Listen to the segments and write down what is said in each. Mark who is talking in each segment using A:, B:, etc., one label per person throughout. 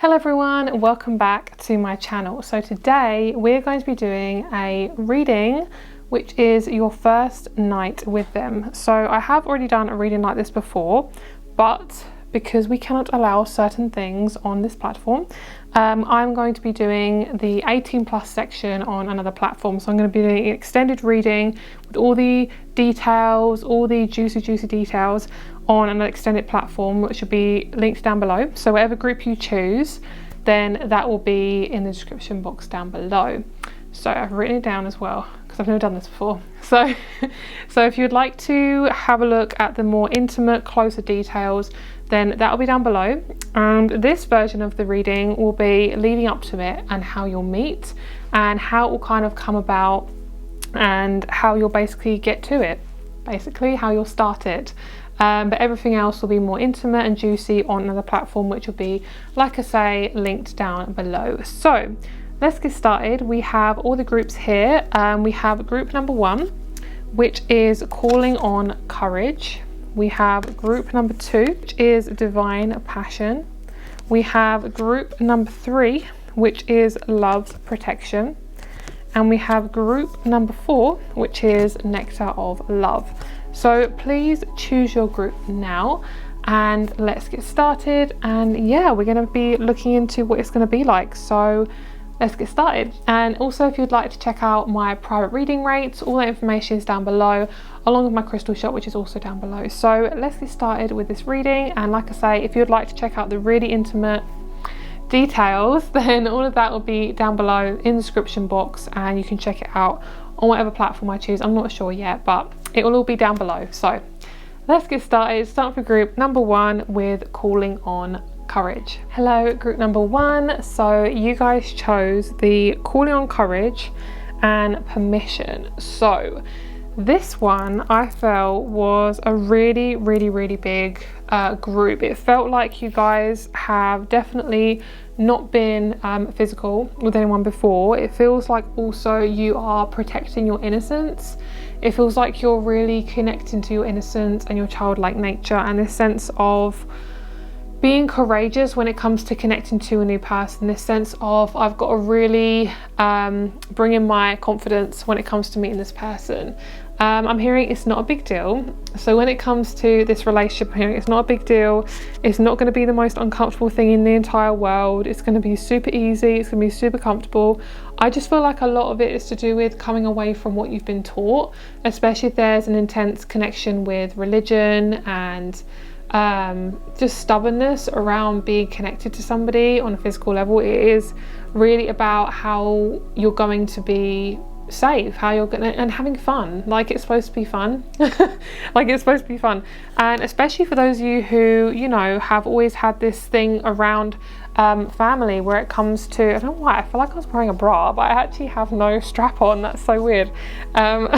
A: Hello everyone, welcome back to my channel. So today we're going to be doing a reading which is your first night with them. So I have already done a reading like this before, but because we cannot allow certain things on this platform, I'm going to be doing the 18+ section on another platform. So I'm going to be doing an extended reading with all the details, all the juicy details on an extended platform, which will be linked down below. So whatever group you choose, then that will be in the description box down below. So I've written it down as well because I've never done this before. So if you'd like to have a look at the more intimate, closer details, then that will be down below. And this version of the reading will be leading up to it and how you'll meet and how it will kind of come about and how you'll basically get to it, basically how you'll start it. But everything else will be more intimate and juicy on another platform, which will be, like I say, linked down below. So let's get started. We have all the groups here. We have group number 1, which is calling on courage. We have group number 2, which is divine passion. We have group number 3, which is love's protection. And we have group number 4, which is nectar of love. So please choose your group now and let's get started. And yeah, we're going to be looking into what it's going to be like. So let's get started. And also, if you'd like to check out my private reading rates, all that information is down below, along with my crystal shop, which is also down below. So let's get started with this reading. And like I say, if you'd like to check out the really intimate details, then all of that will be down below in the description box, and you can check it out on whatever platform I choose. I'm not sure yet, but it will all be down below. So let's get started. Start with group number 1 with calling on courage. Hello, group number 1. So you guys chose the calling on courage and permission. So this one I felt was a really big group. It felt like you guys have definitely not been physical with anyone before. It feels like also you are protecting your innocence. It feels like you're really connecting to your innocence and your childlike nature, and this sense of being courageous when it comes to connecting to a new person, this sense of I've got to really bring in my confidence when it comes to meeting this person. I'm hearing it's not a big deal. So when it comes to this relationship, I'm hearing it's not a big deal. It's not going to be the most uncomfortable thing in the entire world. It's going to be super easy. It's going to be super comfortable. I just feel like a lot of it is to do with coming away from what you've been taught, especially if there's an intense connection with religion and just stubbornness around being connected to somebody on a physical level. It is really about how you're going to be safe, how you're gonna, and having fun, like it's supposed to be fun. Like it's supposed to be fun. And especially for those of you who, you know, have always had this thing around family where it comes to, I don't know why, I feel like I was wearing a bra, but I actually have no strap on. That's so weird. I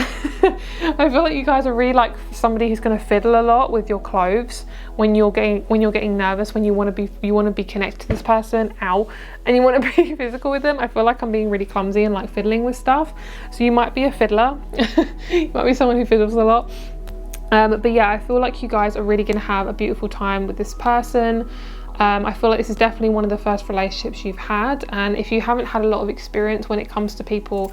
A: feel like you guys are really like somebody who's going to fiddle a lot with your clothes when you're getting nervous, when you want to be connected to this person, and you want to be physical with them. I feel like I'm being really clumsy and like fiddling with stuff. So you might be a fiddler. You might be someone who fiddles a lot. But yeah, I feel like you guys are really going to have a beautiful time with this person. I feel like this is definitely one of the first relationships you've had, and if you haven't had a lot of experience when it comes to people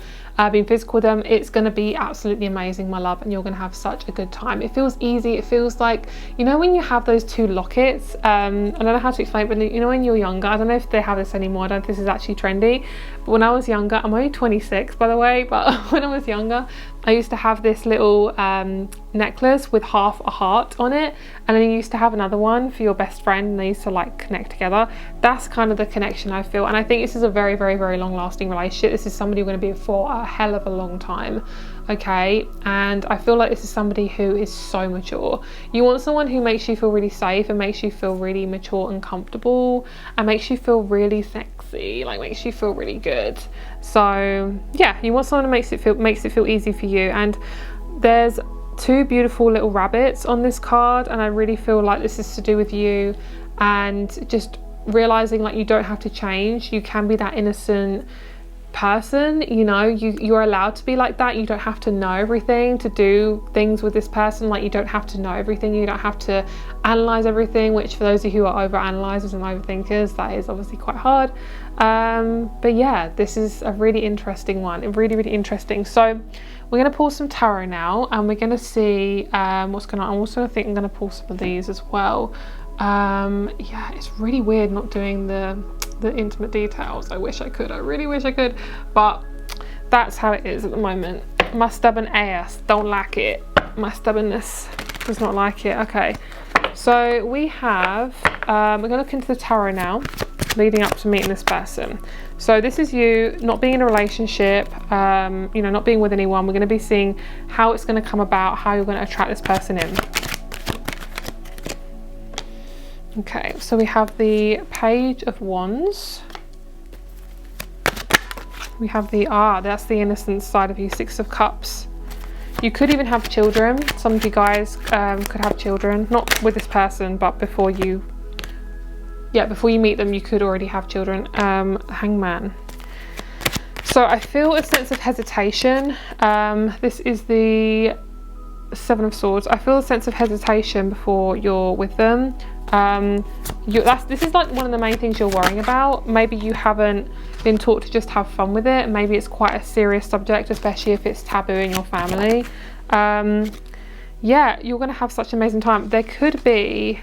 A: being physical with them, it's going to be absolutely amazing, my love, and you're going to have such a good time. It feels easy. It feels like, you know, when you have those 2 lockets, I don't know how to explain it, but you know, when you're younger, I don't know if they have this anymore, I don't know if this is actually trendy, but when I was younger, I'm only 26 by the way, but when I was younger, I used to have this little necklace with half a heart on it, and then you used to have another one for your best friend, and they used to like connect together. That's kind of the connection I feel, and I think this is a very long lasting relationship. This is somebody you're going to be for a hell of a long time, okay? And I feel like this is somebody who is so mature. You want someone who makes you feel really safe and makes you feel really mature and comfortable and makes you feel really sexy, like makes you feel really good. So yeah, you want someone who makes it feel easy for you. And there's 2 beautiful little rabbits on this card, and I really feel like this is to do with you and just realizing like you don't have to change. You can be that innocent, person. You know, you're allowed to be like that. You don't have to know everything to do things with this person. Like, you don't have to know everything. You don't have to analyze everything, which for those of you who are over analyzers and overthinkers, that is obviously quite hard. But yeah, this is a really interesting one. Really interesting. So we're going to pull some tarot now, and we're going to see what's going on. I'm also think I'm going to pull some of these as well. Yeah, it's really weird not doing the intimate details. I wish I could. I really wish I could, but that's how it is at the moment. My stubborn ass don't like it. My stubbornness does not like it. Okay, so we have we're going to look into the tarot now, leading up to meeting this person. So this is you not being in a relationship, you know, not being with anyone. We're going to be seeing how it's going to come about, how you're going to attract this person in. Okay, so we have the Page of Wands. We have the, that's the innocent side of you, Six of Cups. You could even have children. Some of you guys could have children, not with this person, but before you meet them, you could already have children. Hangman. So I feel a sense of hesitation. This is the Seven of Swords. I feel a sense of hesitation before you're with them. This is like one of the main things you're worrying about. Maybe you haven't been taught to just have fun with it. Maybe it's quite a serious subject, especially if it's taboo in your family. Yeah, you're going to have such an amazing time. There could be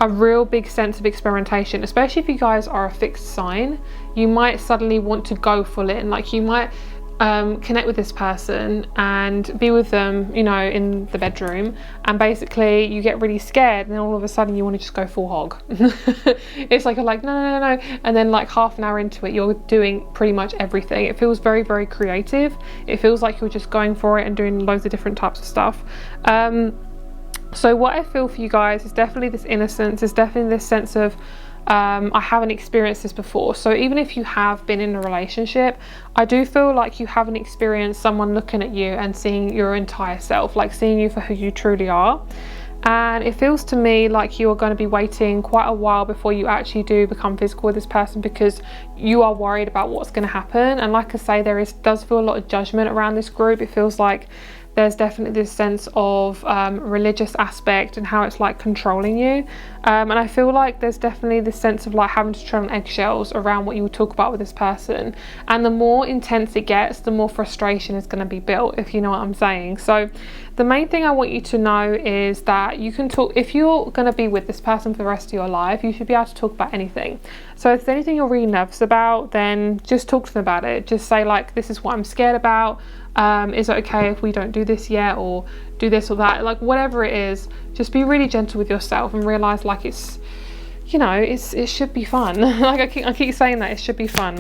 A: a real big sense of experimentation, especially if you guys are a fixed sign. You might suddenly want to go full in. Like, you might connect with this person and be with them, you know, in the bedroom, and basically you get really scared, and then all of a sudden you want to just go full hog. It's like you're like no, and then like half an hour into it you're doing pretty much everything. It feels very creative. It feels like you're just going for it and doing loads of different types of stuff. So what I feel for you guys is definitely this innocence, is definitely this sense of I haven't experienced this before. So even if you have been in a relationship, I do feel like you haven't experienced someone looking at you and seeing your entire self, like seeing you for who you truly are. And it feels to me like you are going to be waiting quite a while before you actually do become physical with this person, because you are worried about what's going to happen. And like I say, does feel a lot of judgment around this group. It feels like there's definitely this sense of religious aspect and how it's like controlling you, and I feel like there's definitely this sense of like having to tread on eggshells around what you would talk about with this person. And the more intense it gets, the more frustration is going to be built, if you know what I'm saying. So the main thing I want you to know is that you can talk, if you're going to be with this person for the rest of your life, you should be able to talk about anything. So if there's anything you're really nervous about, then just talk to them about it. Just say like, this is what I'm scared about. Is it okay if we don't do this yet, or do this or that? Like, whatever it is, just be really gentle with yourself and realize like it's, you know, it should be fun. Like I keep saying that, it should be fun.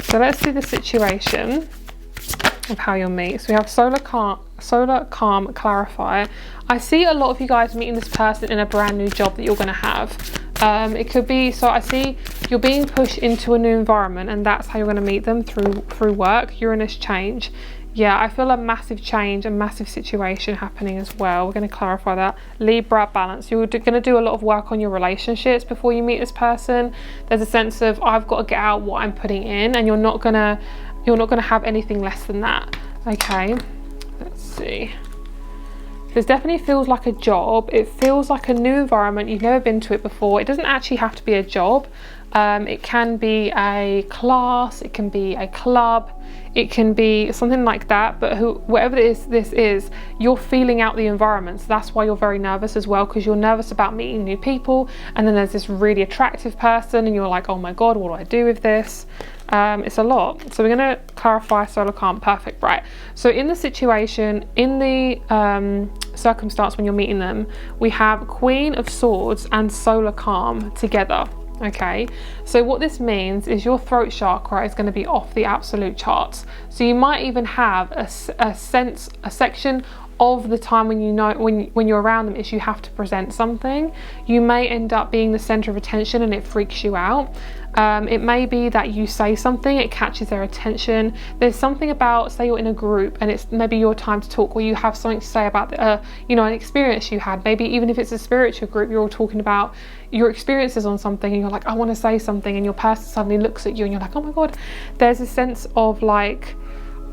A: So let's do the situation of how you'll meet. So we have solar calm, clarify. I see a lot of you guys meeting this person in a brand new job that you're going to have. It could be, so I see you're being pushed into a new environment, and that's how you're going to meet them, through work. Uranus change. Yeah, I feel a massive change, a massive situation happening as well. We're going to clarify that. Libra, balance. You're going to do a lot of work on your relationships before you meet this person. There's a sense of I've got to get out what I'm putting in, and you're not gonna have anything less than that. Okay, let's see. This definitely feels like a job. It feels like a new environment. You've never been to it before. It doesn't actually have to be a job. It can be a class, it can be a club, it can be something like that, but whatever this is, you're feeling out the environment. So that's why you're very nervous as well, because you're nervous about meeting new people, and then there's this really attractive person and you're like, oh my god, what do I do with this? It's a lot. So we're going to clarify solar calm. Perfect. Right, so in the situation, in the circumstance when you're meeting them, we have Queen of Swords and solar calm together. Okay, so what this means is your throat chakra is going to be off the absolute charts. So you might even have a section of the time when you know when you're around them is you have to present something. You may end up being the center of attention and it freaks you out. It may be that you say something, it catches their attention. There's something about, say you're in a group and it's maybe your time to talk, where you have something to say about an experience you had. Maybe even if it's a spiritual group, you're all talking about your experiences on something and you're like, I want to say something, and your person suddenly looks at you and you're like, oh my god. There's a sense of like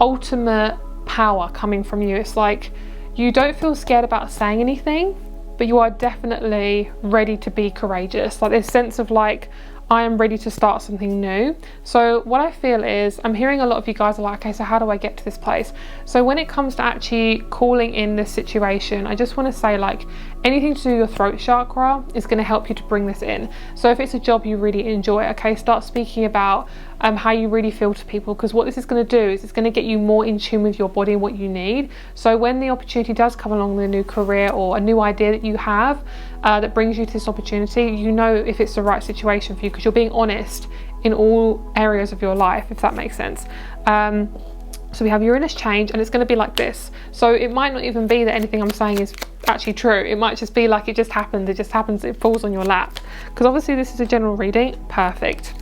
A: ultimate power coming from you. It's like you don't feel scared about saying anything, but you are definitely ready to be courageous. Like this sense of like, I am ready to start something new. So what I feel is, I'm hearing a lot of you guys are like, okay, so how do I get to this place? So when it comes to actually calling in this situation, I just want to say, like, anything to do with your throat chakra is going to help you to bring this in. So if it's a job you really enjoy, okay, start speaking about how you really feel to people, because what this is going to do is it's going to get you more in tune with your body and what you need. So when the opportunity does come along with a new career or a new idea that you have that brings you to this opportunity, you know if it's the right situation for you, because you're being honest in all areas of your life, if that makes sense. So we have Uranus change, and it's going to be like this. So it might not even be that anything I'm saying is actually true. It might just be like it just happened, it falls on your lap. Because obviously this is a general reading. Perfect.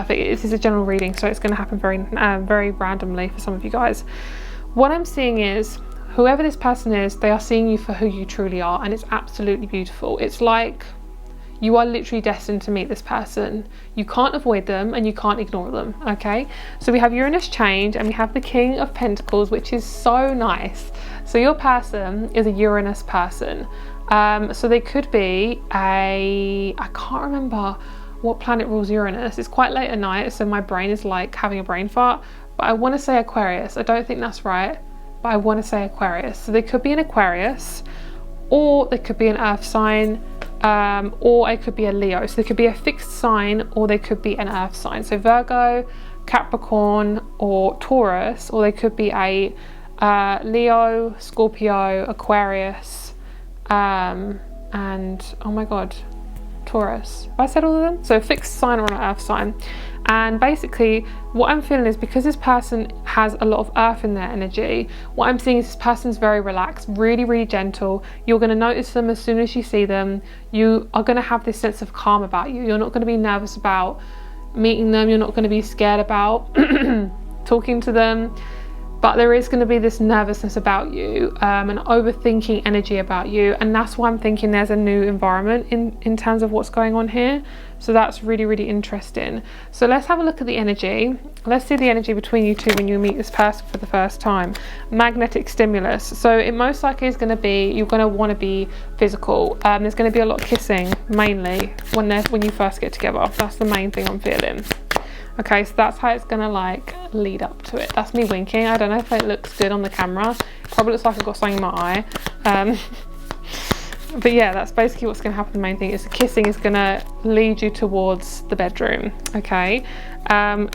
A: This is a general reading, so it's going to happen very randomly for some of you guys. What I'm seeing is, whoever this person is, they are seeing you for who you truly are, and it's absolutely beautiful. It's like you are literally destined to meet this person. You can't avoid them and you can't ignore them, okay? So we have Uranus change and we have the King of Pentacles, which is so nice. So your person is a Uranus person. So they could be I can't remember what planet rules Uranus. It's quite late at night, so my brain is like having a brain fart, but I want to say Aquarius. I don't think that's right, but I want to say Aquarius. So they could be an Aquarius, or they could be an earth sign, or it could be a Leo. So they could be a fixed sign, or they could be an earth sign. So Virgo, Capricorn, or Taurus, or they could be a Leo, Scorpio, Aquarius, and oh my god, Taurus. Have I said all of them? So fixed sign or an earth sign. And basically what I'm feeling is, because this person has a lot of earth in their energy, what I'm seeing is this person's very relaxed, really gentle. You're going to notice them as soon as you see them. You are going to have this sense of calm about you. You're not going to be nervous about meeting them. You're not going to be scared about talking to them. But there is going to be this nervousness about you, an overthinking energy about you, and that's why I'm thinking there's a new environment in terms of what's going on here. So that's really interesting. So let's have a look at the energy. Let's see the energy between you two when you meet this person for the first time. Magnetic stimulus. So it most likely is going to be, you're going to want to be physical. There's going to be a lot of kissing, mainly when you first get together. That's the main thing I'm feeling. Okay, so that's how it's gonna like lead up to it. That's me winking. I don't know if it looks good on the camera. It probably looks like I've got something in my eye. But yeah, that's basically what's gonna happen. The main thing is the kissing is gonna lead you towards the bedroom. Okay,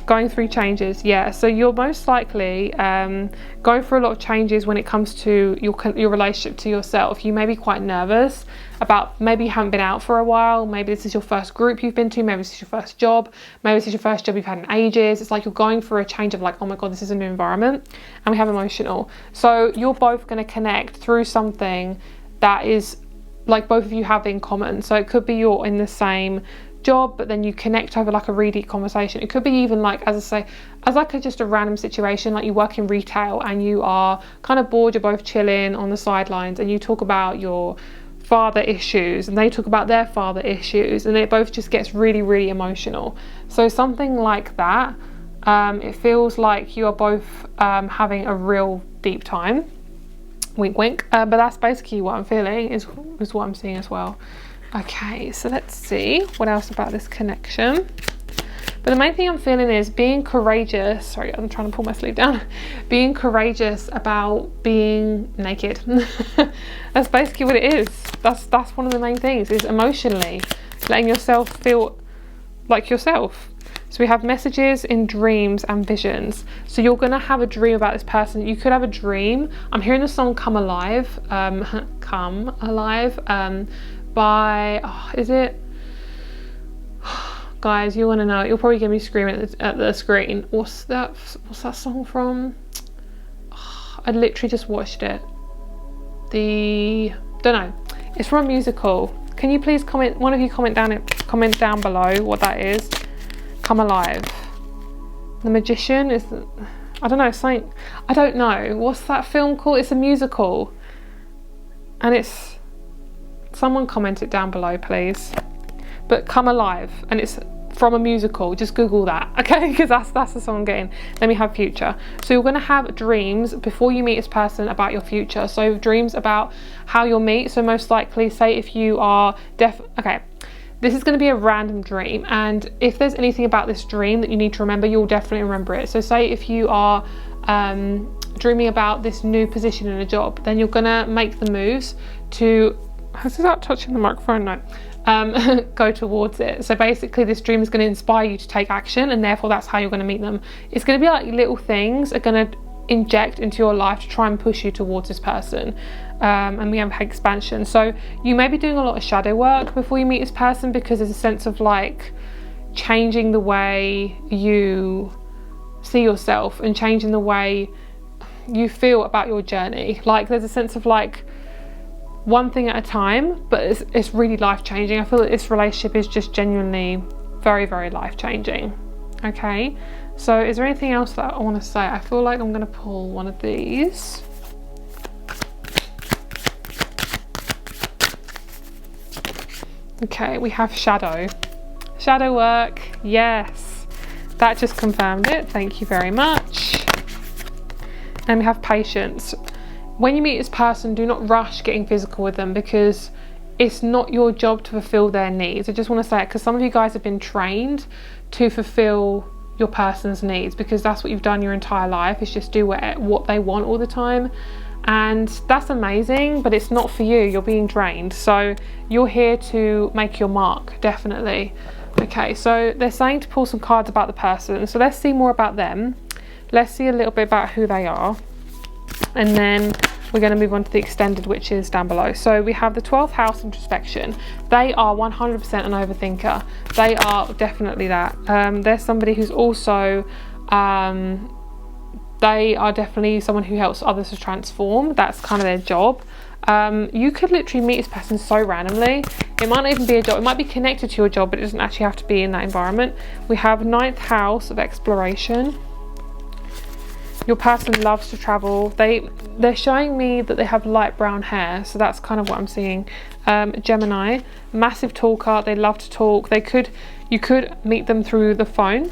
A: going through changes. Yeah, so you're most likely going through a lot of changes when it comes to your relationship to yourself. You may be quite nervous about, maybe you haven't been out for a while, maybe this is your first group you've been to, maybe this is your first job, maybe this is your first job you've had in ages. It's like you're going through a change of like, oh my god, this is a new environment. And we have emotional. So you're both going to connect through something that is like both of you have in common. So it could be you're in the same job, but then you connect over like a really deep conversation. It could be even like, as I say, as like just a random situation, like you work in retail and you are kind of bored, you're both chilling on the sidelines and you talk about your father issues and they talk about their father issues, and it both just gets really emotional. So something like that. It feels like you are both having a real deep time. Wink wink. But that's basically what I'm feeling, is what I'm seeing as well. Okay, so let's see what else about this connection. But the main thing I'm feeling is being courageous. Sorry, I'm trying to pull my sleeve down. Being courageous about being naked. That's basically what it is. That's one of the main things, is emotionally letting yourself feel like yourself. So we have messages in dreams and visions. So you're going to have a dream about this person. You could have a dream. I'm hearing the song Come Alive. Come Alive. By, is it? Guys, you want to know? You'll probably get me screaming at the screen. What's that song from? I literally just watched it. don't know, it's from a musical. Can you please comment, one of you comment down below what that is? Come Alive. The Magician is, I don't know, something, I don't know. What's that film called? It's a musical. And it's, someone comment it down below, please. But Come Alive, and it's from a musical. Just Google that, okay? Because that's the song I'm getting. Let me have future. So you're gonna have dreams before you meet this person about your future. So dreams about how you'll meet. So most likely, say if you are okay, this is going to be a random dream, and if there's anything about this dream that you need to remember, you'll definitely remember it. So say if you are dreaming about this new position in a job, then you're going to make the moves to, is that touching the microphone? No. Go towards it. So basically this dream is going to inspire you to take action, and therefore that's how you're going to meet them. It's going to be like little things are going to inject into your life to try and push you towards this person. And we have expansion. So you may be doing a lot of shadow work before you meet this person, because there's a sense of like changing the way you see yourself and changing the way you feel about your journey. Like there's a sense of like one thing at a time, but it's really life-changing. I feel that this relationship is just genuinely very, very life-changing. Okay, so is there anything else that I want to say? I feel like I'm going to pull one of these. Okay, we have shadow work. Yes, that just confirmed it. Thank you very much. And we have patience. When you meet this person, do not rush getting physical with them, because it's not your job to fulfill their needs. I just want to say it because some of you guys have been trained to fulfill your person's needs, because that's what you've done your entire life, is just do what they want all the time. And that's amazing, but it's not for you. You're being drained. So you're here to make your mark, definitely. Okay, so they're saying to pull some cards about the person. So let's see more about them. Let's see a little bit about who they are. And then we're going to move on to the extended, which is down below. So we have the 12th house introspection. They are 100% an overthinker. They are definitely that. They're somebody who's also... they are definitely someone who helps others to transform. That's kind of their job. You could literally meet this person so randomly. It might not even be a job. It might be connected to your job, but it doesn't actually have to be in that environment. We have 9th house of exploration. Your person loves to travel. They're showing me that they have light brown hair, so that's kind of what I'm seeing. Gemini, massive talker. They love to talk. You could meet them through the phone.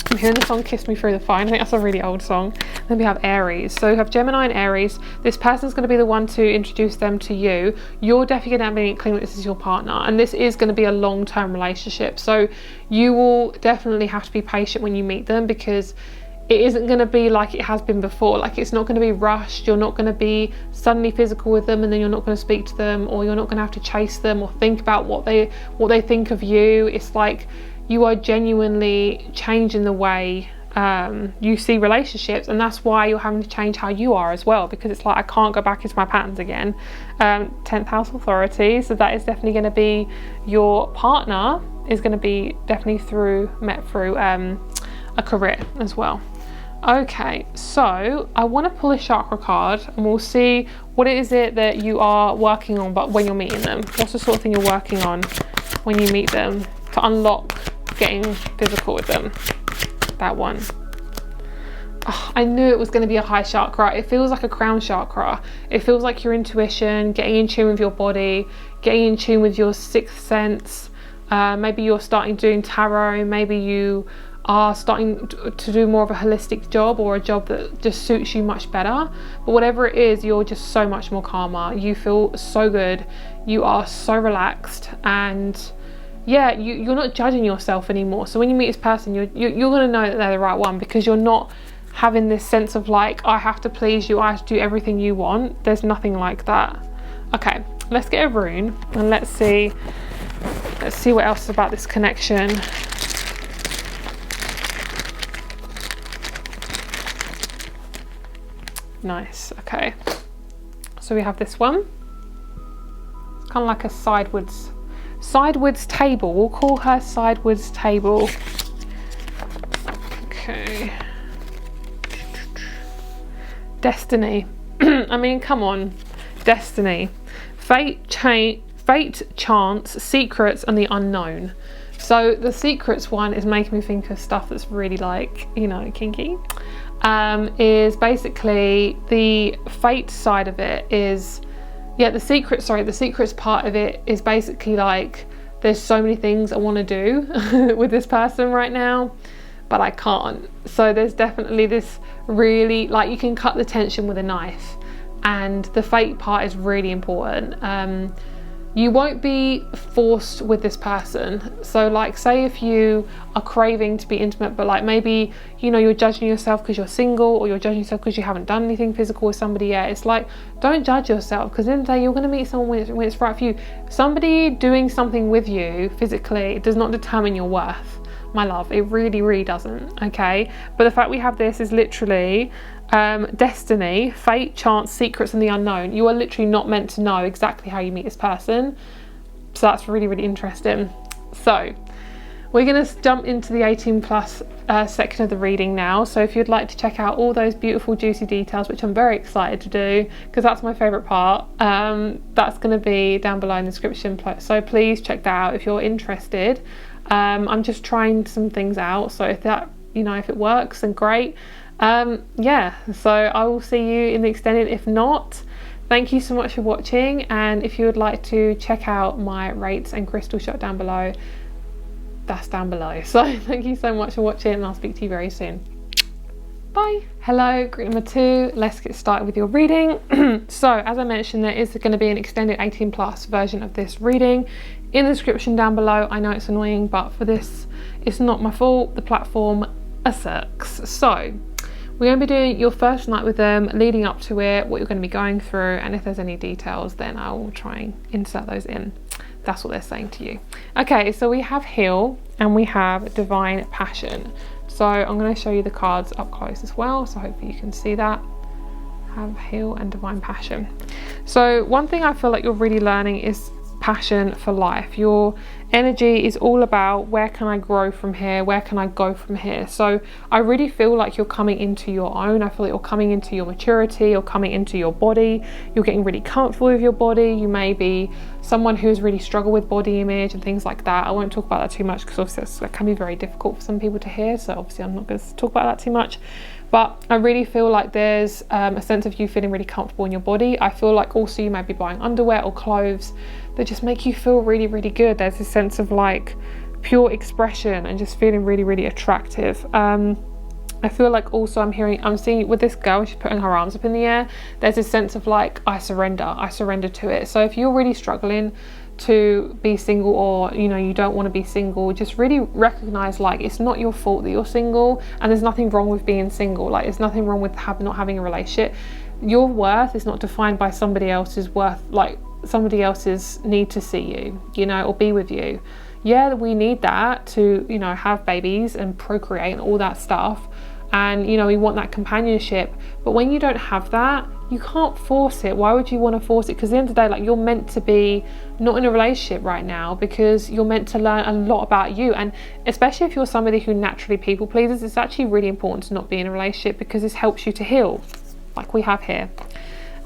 A: I'm hearing the song Kiss Me Through the Phone. I think that's a really old song. Then we have Aries. So we have Gemini and Aries. This person's going to be the one to introduce them to you. You're definitely going to have an inkling that this is your partner, and this is going to be a long-term relationship. So you will definitely have to be patient when you meet them, because it isn't going to be like it has been before. Like, it's not going to be rushed. You're not going to be suddenly physical with them and then you're not going to speak to them, or you're not going to have to chase them or think about what they think of you. It's like you are genuinely changing the way you see relationships, and that's why you're having to change how you are as well, because it's like, I can't go back into my patterns again. 10th house authority, so that is definitely going to be your partner is going to be definitely met through a career as well. Okay, so I want to pull a chakra card and we'll see what it is that you are working on, but when you're meeting them, what's the sort of thing you're working on when you meet them to unlock getting physical with them. That one. Oh, I knew it was going to be a high chakra. It feels like a crown chakra. It feels like your intuition, getting in tune with your body, getting in tune with your sixth sense. Maybe you're starting doing tarot, maybe you are starting to do more of a holistic job, or a job that just suits you much better. But whatever it is, you're just so much more calmer. You feel so good. You are so relaxed, and yeah, you're not judging yourself anymore. So when you meet this person, you're going to know that they're the right one, because you're not having this sense of like, I have to please you, I have to do everything you want. There's nothing like that. Okay, let's get a rune and let's see what else is about this connection. Nice. Okay, so we have this one. It's kind of like a sidewards table. We'll call her sidewards table. Okay. Destiny. I mean, come on. Destiny, fate, chance, secrets, and the unknown. So the secrets one is making me think of stuff that's really like, you know, kinky. Is basically the fate side of it is, yeah, the secrets part of it is basically like, there's so many things I want to do with this person right now, but I can't. So there's definitely this really, like, you can cut the tension with a knife, and the fate part is really important. You won't be forced with this person. So like, say if you are craving to be intimate, but like maybe, you know, you're judging yourself because you're single, or you're judging yourself because you haven't done anything physical with somebody yet. It's like, don't judge yourself, because at the end of the day, you're going to meet someone when it's right for you. Somebody doing something with you physically does not determine your worth, my love. It really, really doesn't, okay? But the fact we have this is literally destiny, fate, chance, secrets, and the unknown. You are literally not meant to know exactly how you meet this person. So that's really, really interesting. So we're going to jump into the 18 plus section of the reading now. So if you'd like to check out all those beautiful juicy details, which I'm very excited to do because that's my favorite part, that's going to be down below in the description. So please check that out if you're interested. I'm just trying some things out, so if that, you know, if it works, then great. Yeah, so I will see you in the extended. If not, thank you so much for watching, and if you would like to check out my rates and crystal shop down below, that's down below. So thank you so much for watching, and I'll speak to you very soon. Bye. Hello, group number 2. Let's get started with your reading. So as I mentioned, there is going to be an extended 18 plus version of this reading in the description down below. I know it's annoying, but for this, it's not my fault. The platform sucks. So we're going to be doing your first night with them, leading up to it, what you're going to be going through, and if there's any details, then I will try and insert those in. That's what they're saying to you. Okay, so we have Heal and we have Divine Passion. So I'm going to show you the cards up close as well, so hopefully you can see that. Have Heal and Divine Passion. So one thing I feel like you're really learning is passion for life. Your energy is all about, where can I grow from here, where can I go from here. So I really feel like you're coming into your own. I feel like you're coming into your maturity, you're coming into your body, you're getting really comfortable with your body. You may be someone who's really struggled with body image and things like that. I won't talk about that too much because obviously that can be very difficult for some people to hear, so obviously I'm not going to talk about that too much. But I really feel like there's a sense of you feeling really comfortable in your body. I feel like also you might be buying underwear or clothes that just make you feel really, really good. There's this sense of like pure expression and just feeling really, really attractive. I feel like also I'm seeing with this girl, she's putting her arms up in the air. There's this sense of like, I surrender to it. So if you're really struggling to be single, or you know, you don't want to be single, just really recognize like it's not your fault that you're single, and there's nothing wrong with being single. Like there's nothing wrong with not having a relationship. Your worth is not defined by somebody else's worth, like somebody else's need to see you, you know, or be with you. Yeah, we need that to, you know, have babies and procreate and all that stuff, and you know, we want that companionship. But when you don't have that, you can't force it. Why would you want to force it? Because at the end of the day, like, you're meant to be not in a relationship right now because you're meant to learn a lot about you. And especially if you're somebody who naturally people pleases, it's actually really important to not be in a relationship because this helps you to heal, like we have here.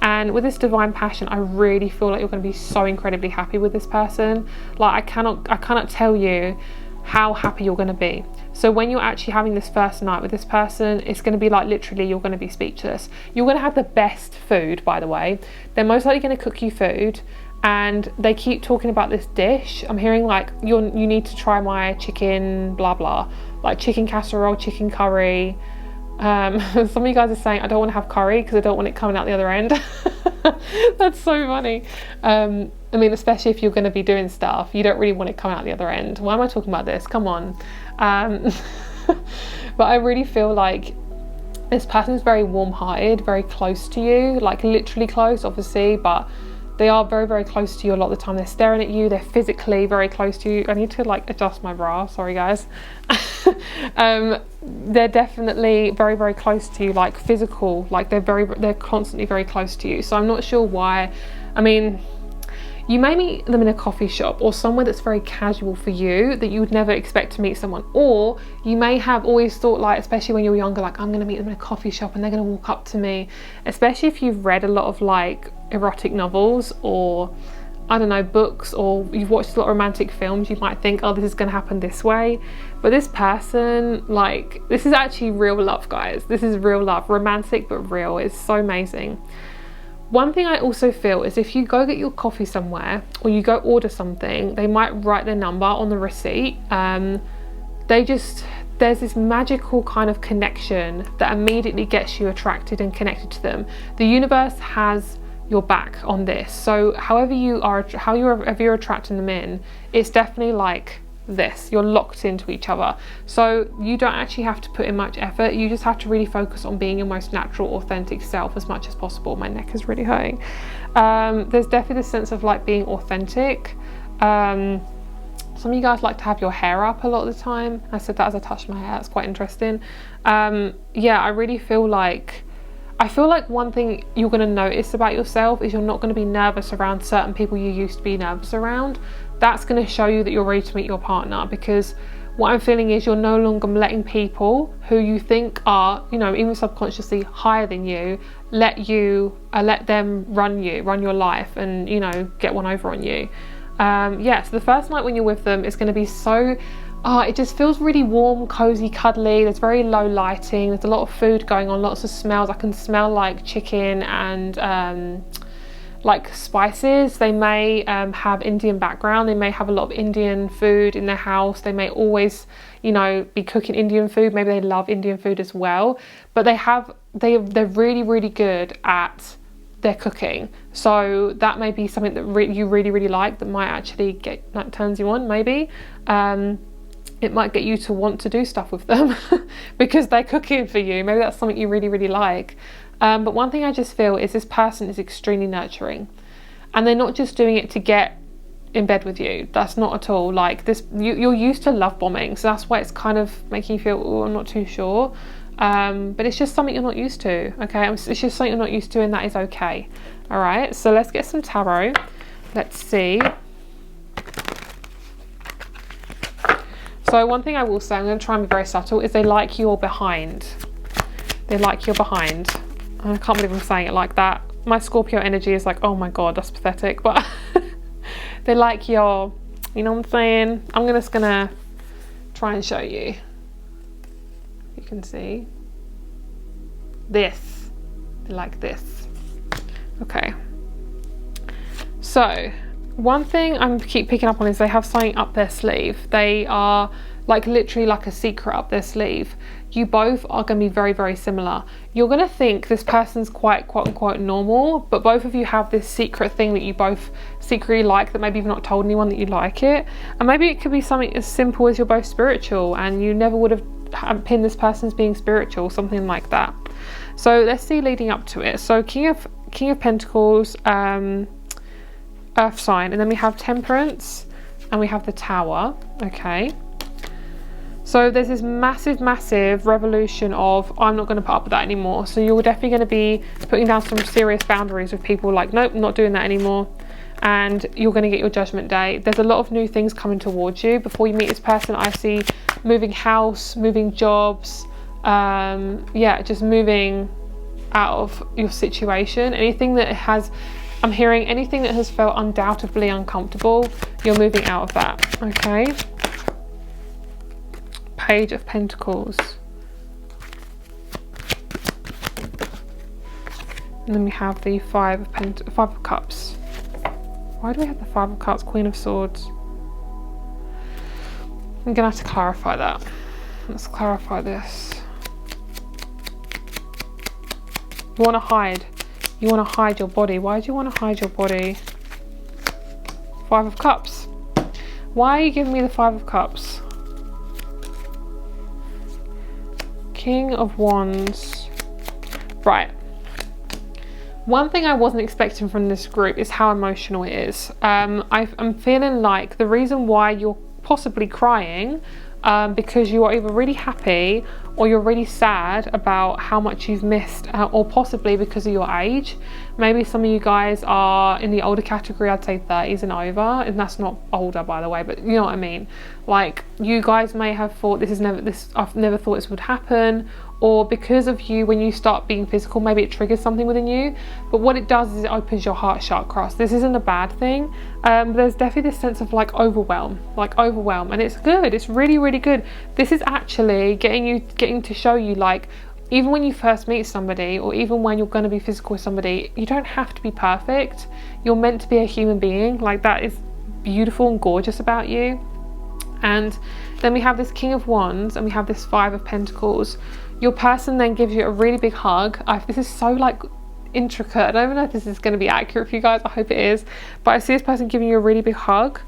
A: And with this Divine Passion, I really feel like you're going to be so incredibly happy with this person. Like I cannot tell you how happy you're going to be. So when you're actually having this first night with this person, it's going to be like literally you're going to be speechless. You're going to have the best food, by the way. They're most likely going to cook you food, and they keep talking about this dish. I'm hearing like you need to try my chicken blah blah, like chicken casserole, chicken curry. Some of you guys are saying I don't want to have curry because I don't want it coming out the other end. That's so funny. I mean, especially if you're going to be doing stuff, you don't really want it coming out the other end. Why am I talking about this? Come on. But I really feel like this person is very warm-hearted, very close to you, like literally close, obviously, but they are very, very close to you a lot of the time. They're staring at you, they're physically very close to you. I need to like adjust my bra, sorry guys. They're definitely very, very close to you, like physical, like they're constantly very close to you. So I'm not sure why. I mean, you may meet them in a coffee shop or somewhere that's very casual for you that you would never expect to meet someone. Or you may have always thought, like, especially when you're younger, like I'm going to meet them in a coffee shop and they're going to walk up to me. Especially if you've read a lot of like erotic novels or I don't know, books, or you've watched a lot of romantic films, you might think, oh, this is going to happen this way. But this person, like, this is actually real love, guys. This is real love, romantic but real. It's so amazing. One thing I also feel is if you go get your coffee somewhere or you go order something, they might write their number on the receipt. There's this magical kind of connection that immediately gets you attracted and connected to them. The universe has your back on this. So however you're attracting them in, it's definitely like this. You're locked into each other. So you don't actually have to put in much effort. You just have to really focus on being your most natural, authentic self as much as possible. My neck is really hurting. There's definitely this sense of like being authentic. Some of you guys like to have your hair up a lot of the time. I said that as I touched my hair. It's quite interesting. Yeah, I really feel like one thing you're going to notice about yourself is you're not going to be nervous around certain people you used to be nervous around. That's going to show you that you're ready to meet your partner, because what I'm feeling is you're no longer letting people who you think are, you know, even subconsciously higher than you, let them run your life and, you know, get one over on you. Yeah, so the first night when you're with them is going to be so, it just feels really warm, cozy, cuddly. There's very low lighting. There's a lot of food going on, lots of smells. I can smell like chicken and like spices. They may have Indian background. They may have a lot of Indian food in their house. They may always, you know, be cooking Indian food. Maybe they love Indian food as well. But they're really, really good at their cooking. So that may be something that you really, really like, that might actually turns you on, maybe. It might get you to want to do stuff with them because they're cooking for you. Maybe that's something you really, really like. But one thing I just feel is this person is extremely nurturing, and they're not just doing it to get in bed with you. That's not at all like this. You're used to love bombing, so that's why it's kind of making you feel, oh, I'm not too sure. But it's just something you're not used to, okay? It's just something you're not used to, and that is okay. All right, so let's get some tarot. Let's see. So one thing I will say, I'm going to try and be very subtle, is they like your behind. They like your behind. I can't believe I'm saying it like that. My Scorpio energy is like, oh my God, that's pathetic. But they like your, you know what I'm saying? I'm just going to try and show you. You can see this. They like this. Okay. So one thing I keep picking up on is they have something up their sleeve. They are like literally like a secret up their sleeve. You both are going to be very, very similar. You're going to think this person's quite quote unquote normal, but both of you have this secret thing that you both secretly like, that maybe you've not told anyone that you like it. And maybe it could be something as simple as you're both spiritual and you never would have pinned this person as being spiritual, something like that. So let's see leading up to it. So King of Pentacles, Earth sign, and then we have Temperance and we have the Tower. Okay. So there's this massive revolution of, I'm not going to put up with that anymore. So you're definitely going to be putting down some serious boundaries with people like, nope, I'm not doing that anymore. And you're going to get your judgment day. There's a lot of new things coming towards you. Before you meet this person, I see moving house, moving jobs, yeah, just moving out of your situation. Anything that has, I'm hearing anything that has felt undoubtedly uncomfortable, you're moving out of that, okay? Page of Pentacles. And then we have the Five of Cups. Why do we have the Five of Cups, Queen of Swords? I'm gonna have to clarify that. Let's clarify this. You wanna hide. You wanna hide your body. Why do you wanna hide your body? Five of Cups. Why are you giving me the Five of Cups? King of Wands. Right. One thing I wasn't expecting from this group is how emotional it is. I'm feeling like the reason why you're possibly crying, because you are either really happy or you're really sad about how much you've missed, or possibly because of your age. Maybe some of you guys are in the older category, I'd say 30s and over, and that's not older, by the way, but you know what I mean. Like, you guys may have thought I've never thought this would happen, or because of you, when you start being physical, maybe it triggers something within you. But what it does is it opens your heart chakra. This isn't a bad thing. There's definitely this sense of like overwhelm, and it's good. It's really, really good. This is actually getting to show you, like, even when you first meet somebody, or even when you're going to be physical with somebody, you don't have to be perfect. You're meant to be a human being. Like, that is beautiful and gorgeous about you. And then we have this King of Wands, and we have this Five of Pentacles. Your person then gives you a really big hug. This is so like intricate. I don't even know if this is going to be accurate for you guys. I hope it is. But I see this person giving you a really big hug,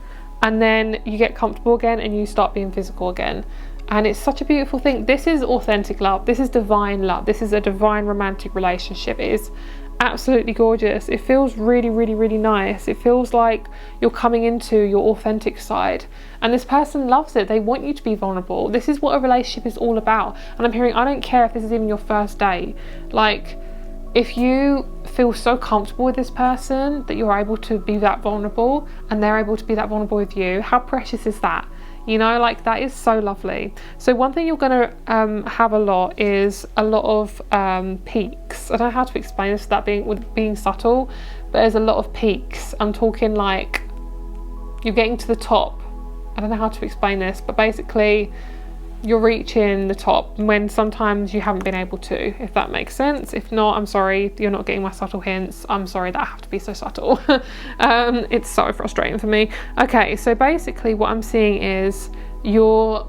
A: and then you get comfortable again and you start being physical again. And it's such a beautiful thing. This is authentic love. This is divine love. This is a divine romantic relationship. It is absolutely gorgeous. It feels really, really, really nice. It feels like you're coming into your authentic side, and this person loves it. They want you to be vulnerable. This is what a relationship is all about. And I'm hearing, I don't care if this is even your first date, like, if you feel so comfortable with this person that you're able to be that vulnerable and they're able to be that vulnerable with you, how precious is that? You know, like, that is so lovely. So one thing you're going to have a lot is a lot of peaks. I don't know how to explain this without being subtle, but there's a lot of peaks. I'm talking like you're getting to the top. I don't know how to explain this, but basically you're reaching the top when sometimes you haven't been able to, if that makes sense. If not, I'm sorry, you're not getting my subtle hints. I'm sorry that I have to be so subtle. It's so frustrating for me. Okay, so basically what I'm seeing is you're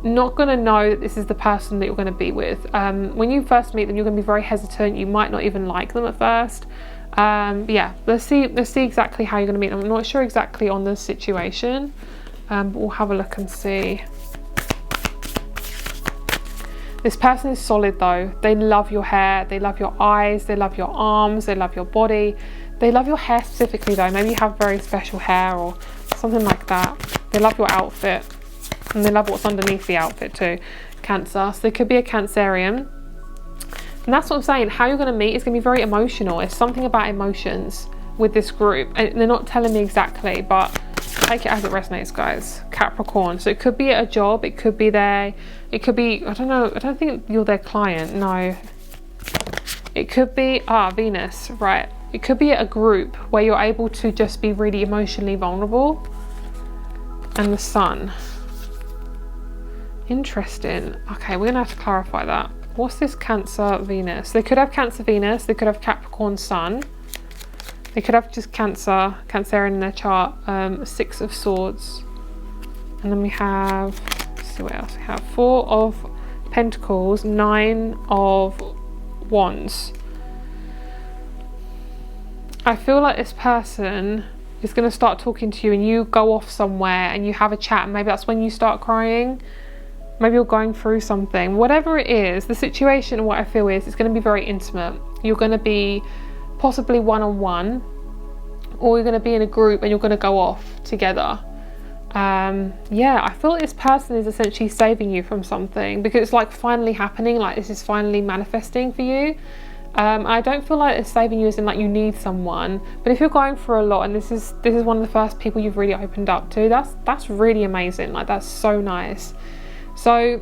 A: not going to know that this is the person that you're going to be with. When you first meet them, you're going to be very hesitant. You might not even like them at first. Yeah, let's see exactly how you're going to meet them. I'm not sure exactly on the situation, but we'll have a look and see. This person is solid though. They love your hair, they love your eyes, they love your arms, they love your body. They love your hair specifically though. Maybe you have very special hair or something like that. They love your outfit, and they love what's underneath the outfit too. Cancer, so they could be a Cancerian. And that's what I'm saying. How you're going to meet is going to be very emotional. It's something about emotions with this group. And they're not telling me exactly, but take it as it resonates, guys. Capricorn. So it could be a job. It could be it could be, I don't know. I don't think you're their client. No. It could be, Venus, right. It could be a group where you're able to just be really emotionally vulnerable. And the Sun. Interesting. Okay, we're going to have to clarify that. What's this Cancer Venus? They could have Cancer Venus. They could have Capricorn Sun. They could have just Cancerian in their chart. Six of Swords. And then we have, let's see what else we have. Four of Pentacles, Nine of Wands. I feel like this person is going to start talking to you and you go off somewhere and you have a chat, and maybe that's when you start crying. Maybe you're going through something. Whatever it is, the situation, what I feel is it's going to be very intimate. You're going to be possibly one-on-one, or you're going to be in a group and you're going to go off together. Yeah, I feel like this person is essentially saving you from something, because it's like finally happening, like this is finally manifesting for you. I don't feel like it's saving you as in like you need someone, but if you're going through a lot and this is one of the first people you've really opened up to, that's really amazing. Like, that's so nice. So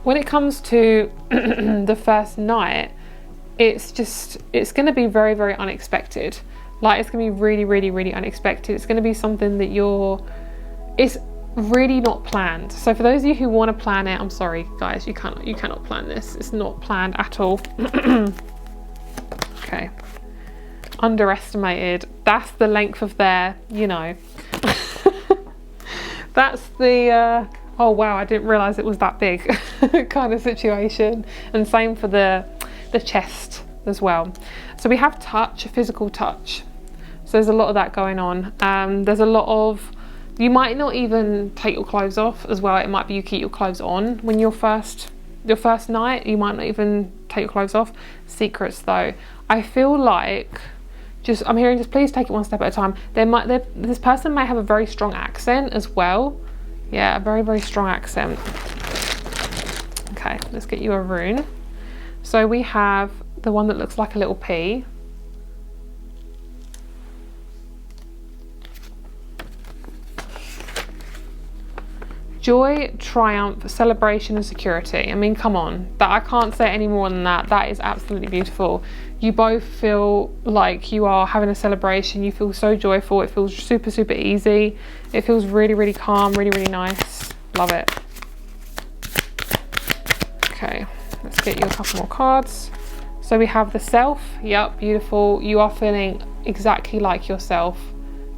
A: when it comes to the first night, it's going to be very, very unexpected. Like, it's going to be really, really, really unexpected. It's going to be something that it's really not planned. So for those of you who want to plan it, I'm sorry guys, you cannot plan this. It's not planned at all. Okay. Underestimated. That's the length of their, that's the, oh wow, I didn't realise it was that big kind of situation. And same for the chest as well. So we have touch, physical touch. So there's a lot of that going on. There's a lot of, you might not even take your clothes off as well. It might be you keep your clothes on when your first night. You might not even take your clothes off. Secrets though. I feel like, I'm hearing just please take it one step at a time. This person may have a very strong accent as well. Yeah, a very, very strong accent. Okay, let's get you a rune. So we have the one that looks like a little pea. Joy, triumph, celebration and security. I mean, come on, that I can't say any more than that. That is absolutely beautiful. You both feel like you are having a celebration. You feel so joyful. It feels super, super easy. It feels really, really calm, really, really nice. Love it. Okay, let's get you a couple more cards. So we have the self. Yep, beautiful. You are feeling exactly like yourself.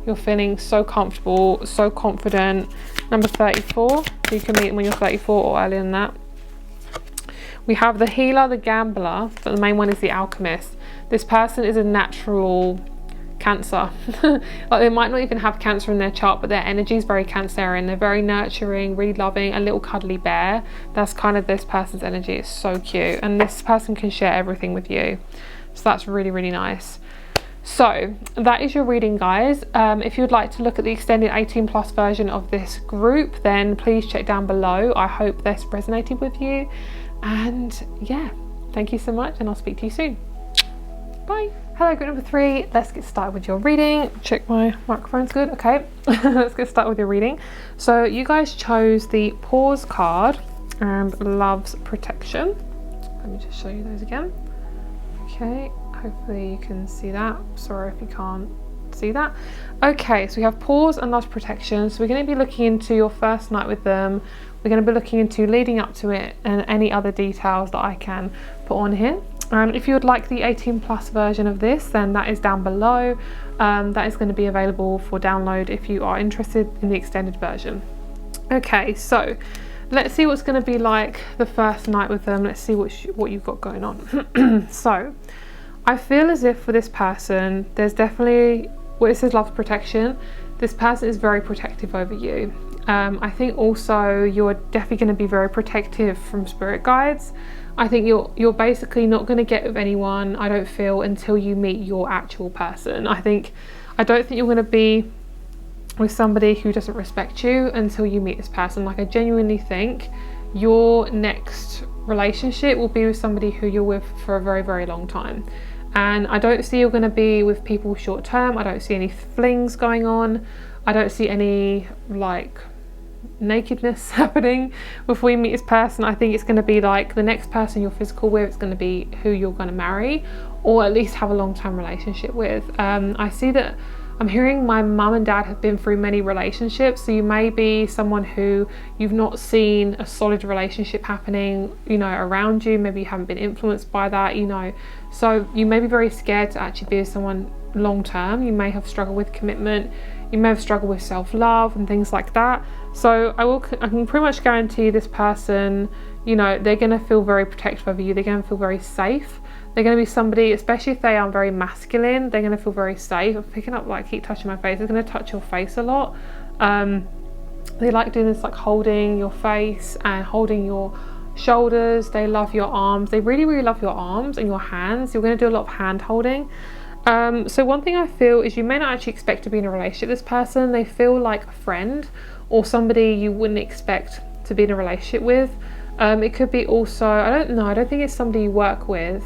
A: You're feeling so comfortable, so confident. Number 34. So you can meet when you're 34 or earlier than that. We have the healer, the gambler, but the main one is the alchemist. This person is a natural Cancer. Like they might not even have Cancer in their chart, but their energy is very Cancerian. They're very nurturing, really loving, a little cuddly bear. That's kind of this person's energy. It's so cute. And this person can share everything with you. So that's really, really nice. So that is your reading, guys. If you would like to look at the extended 18+ version of this group, then please check down below. I hope this resonated with you. And yeah, thank you so much, and I'll speak to you soon. Bye. Hello, group number 3. Let's get started with your reading. Check my microphone's good. Okay, let's get started with your reading. So you guys chose the Pause card and Love's Protection. Let me just show you those again. Okay, hopefully you can see that. Sorry if you can't see that. Okay, so we have Pause and Love's Protection. So we're going to be looking into your first night with them. We're going to be looking into leading up to it and any other details that I can put on here. If you would like the 18+ version of this, then that is down below. That is going to be available for download if you are interested in the extended version. Okay, so let's see what's going to be like the first night with them. Let's see what you've got going on. So I feel as if for this person, there's definitely, well, it says Love's Protection. This person is very protective over you. I think also you're definitely going to be very protective from spirit guides. I think you're basically not going to get with anyone, I don't feel, until you meet your actual person. I don't think you're going to be with somebody who doesn't respect you until you meet this person. Like, I genuinely think your next relationship will be with somebody who you're with for a very, very long time. And I don't see you're going to be with people short term. I don't see any flings going on. I don't see any like nakedness happening before you meet this person. I think it's going to be like the next person you're physical with, it's going to be who you're going to marry or at least have a long-term relationship with. I see that I'm hearing my mum and dad have been through many relationships, so you may be someone who you've not seen a solid relationship happening, you know, around you. Maybe you haven't been influenced by that, you know, so you may be very scared to actually be with someone long term. You may have struggled with commitment, you may have struggled with self-love and things like that. So I can pretty much guarantee this person, you know, they're going to feel very protective of you. They're going to feel very safe. They're going to be somebody, especially if they are very masculine, they're going to feel very safe. I'm picking up, like, keep touching my face. They're going to touch your face a lot. They like doing this, like holding your face and holding your shoulders. They love your arms. They really, really love your arms and your hands. You're going to do a lot of hand holding. So one thing I feel is you may not actually expect to be in a relationship with this person. They feel like a friend or somebody you wouldn't expect to be in a relationship with. It could be also, I don't know, I don't think it's somebody you work with.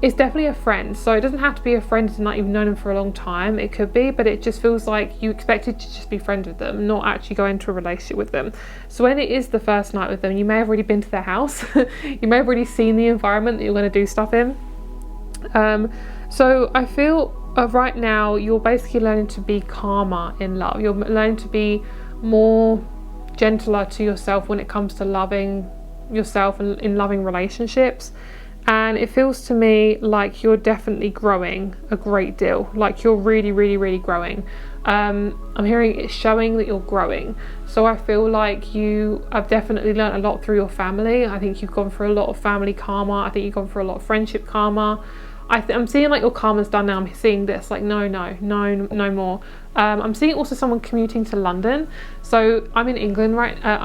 A: It's definitely a friend, so it doesn't have to be a friend and not you've known them for a long time. It could be, but it just feels like you expected to just be friends with them, not actually go into a relationship with them. So when it is the first night with them, you may have already been to their house. You may have already seen the environment that you're going to do stuff in. So I feel right now you're basically learning to be calmer in love. You're learning to be more gentler to yourself when it comes to loving yourself and in loving relationships. And it feels to me like you're definitely growing a great deal. Like you're really, really, really growing. I'm hearing it's showing that you're growing. So I feel like you have definitely learned a lot through your family. I think you've gone through a lot of family karma. I think you've gone through a lot of friendship karma. I'm seeing like your karma's done now. I'm seeing this like no more. I'm seeing also someone commuting to London. So I'm in England right now.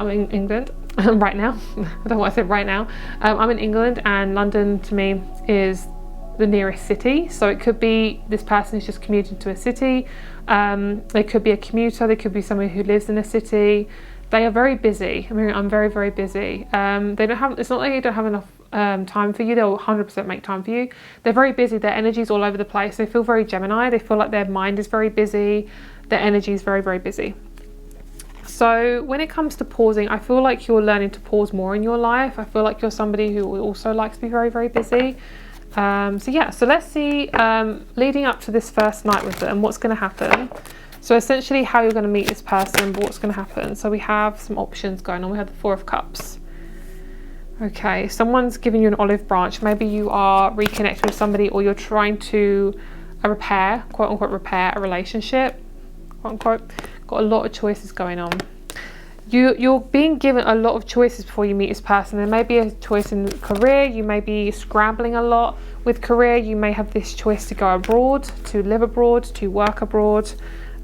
A: I don't know what I said right now. I'm in England, and London to me is the nearest city. So it could be this person is just commuting to a city. They could be a commuter. They could be someone who lives in a city. They are very busy. I mean, I'm very, very busy. They don't have. It's not like they don't have enough time for you. They'll 100% make time for you. They're very busy. Their energy's all over the place. They feel very Gemini. They feel like their mind is very busy. Their energy is very, very busy. So when it comes to pausing, I feel like you're learning to pause more in your life. I feel like you're somebody who also likes to be very, very busy. So let's see, leading up to this first night with them, what's going to happen. So essentially how you're going to meet this person, but what's going to happen. So we have some options going on. We have the Four of Cups. Okay, someone's giving you an olive branch. Maybe you are reconnecting with somebody, or you're trying to repair, quote unquote, repair a relationship, quote unquote. Got a lot of choices going on. You're being given a lot of choices before you meet this person. There may be a choice in career. You may be scrambling a lot with career. You may have this choice to go abroad, to live abroad, to work abroad.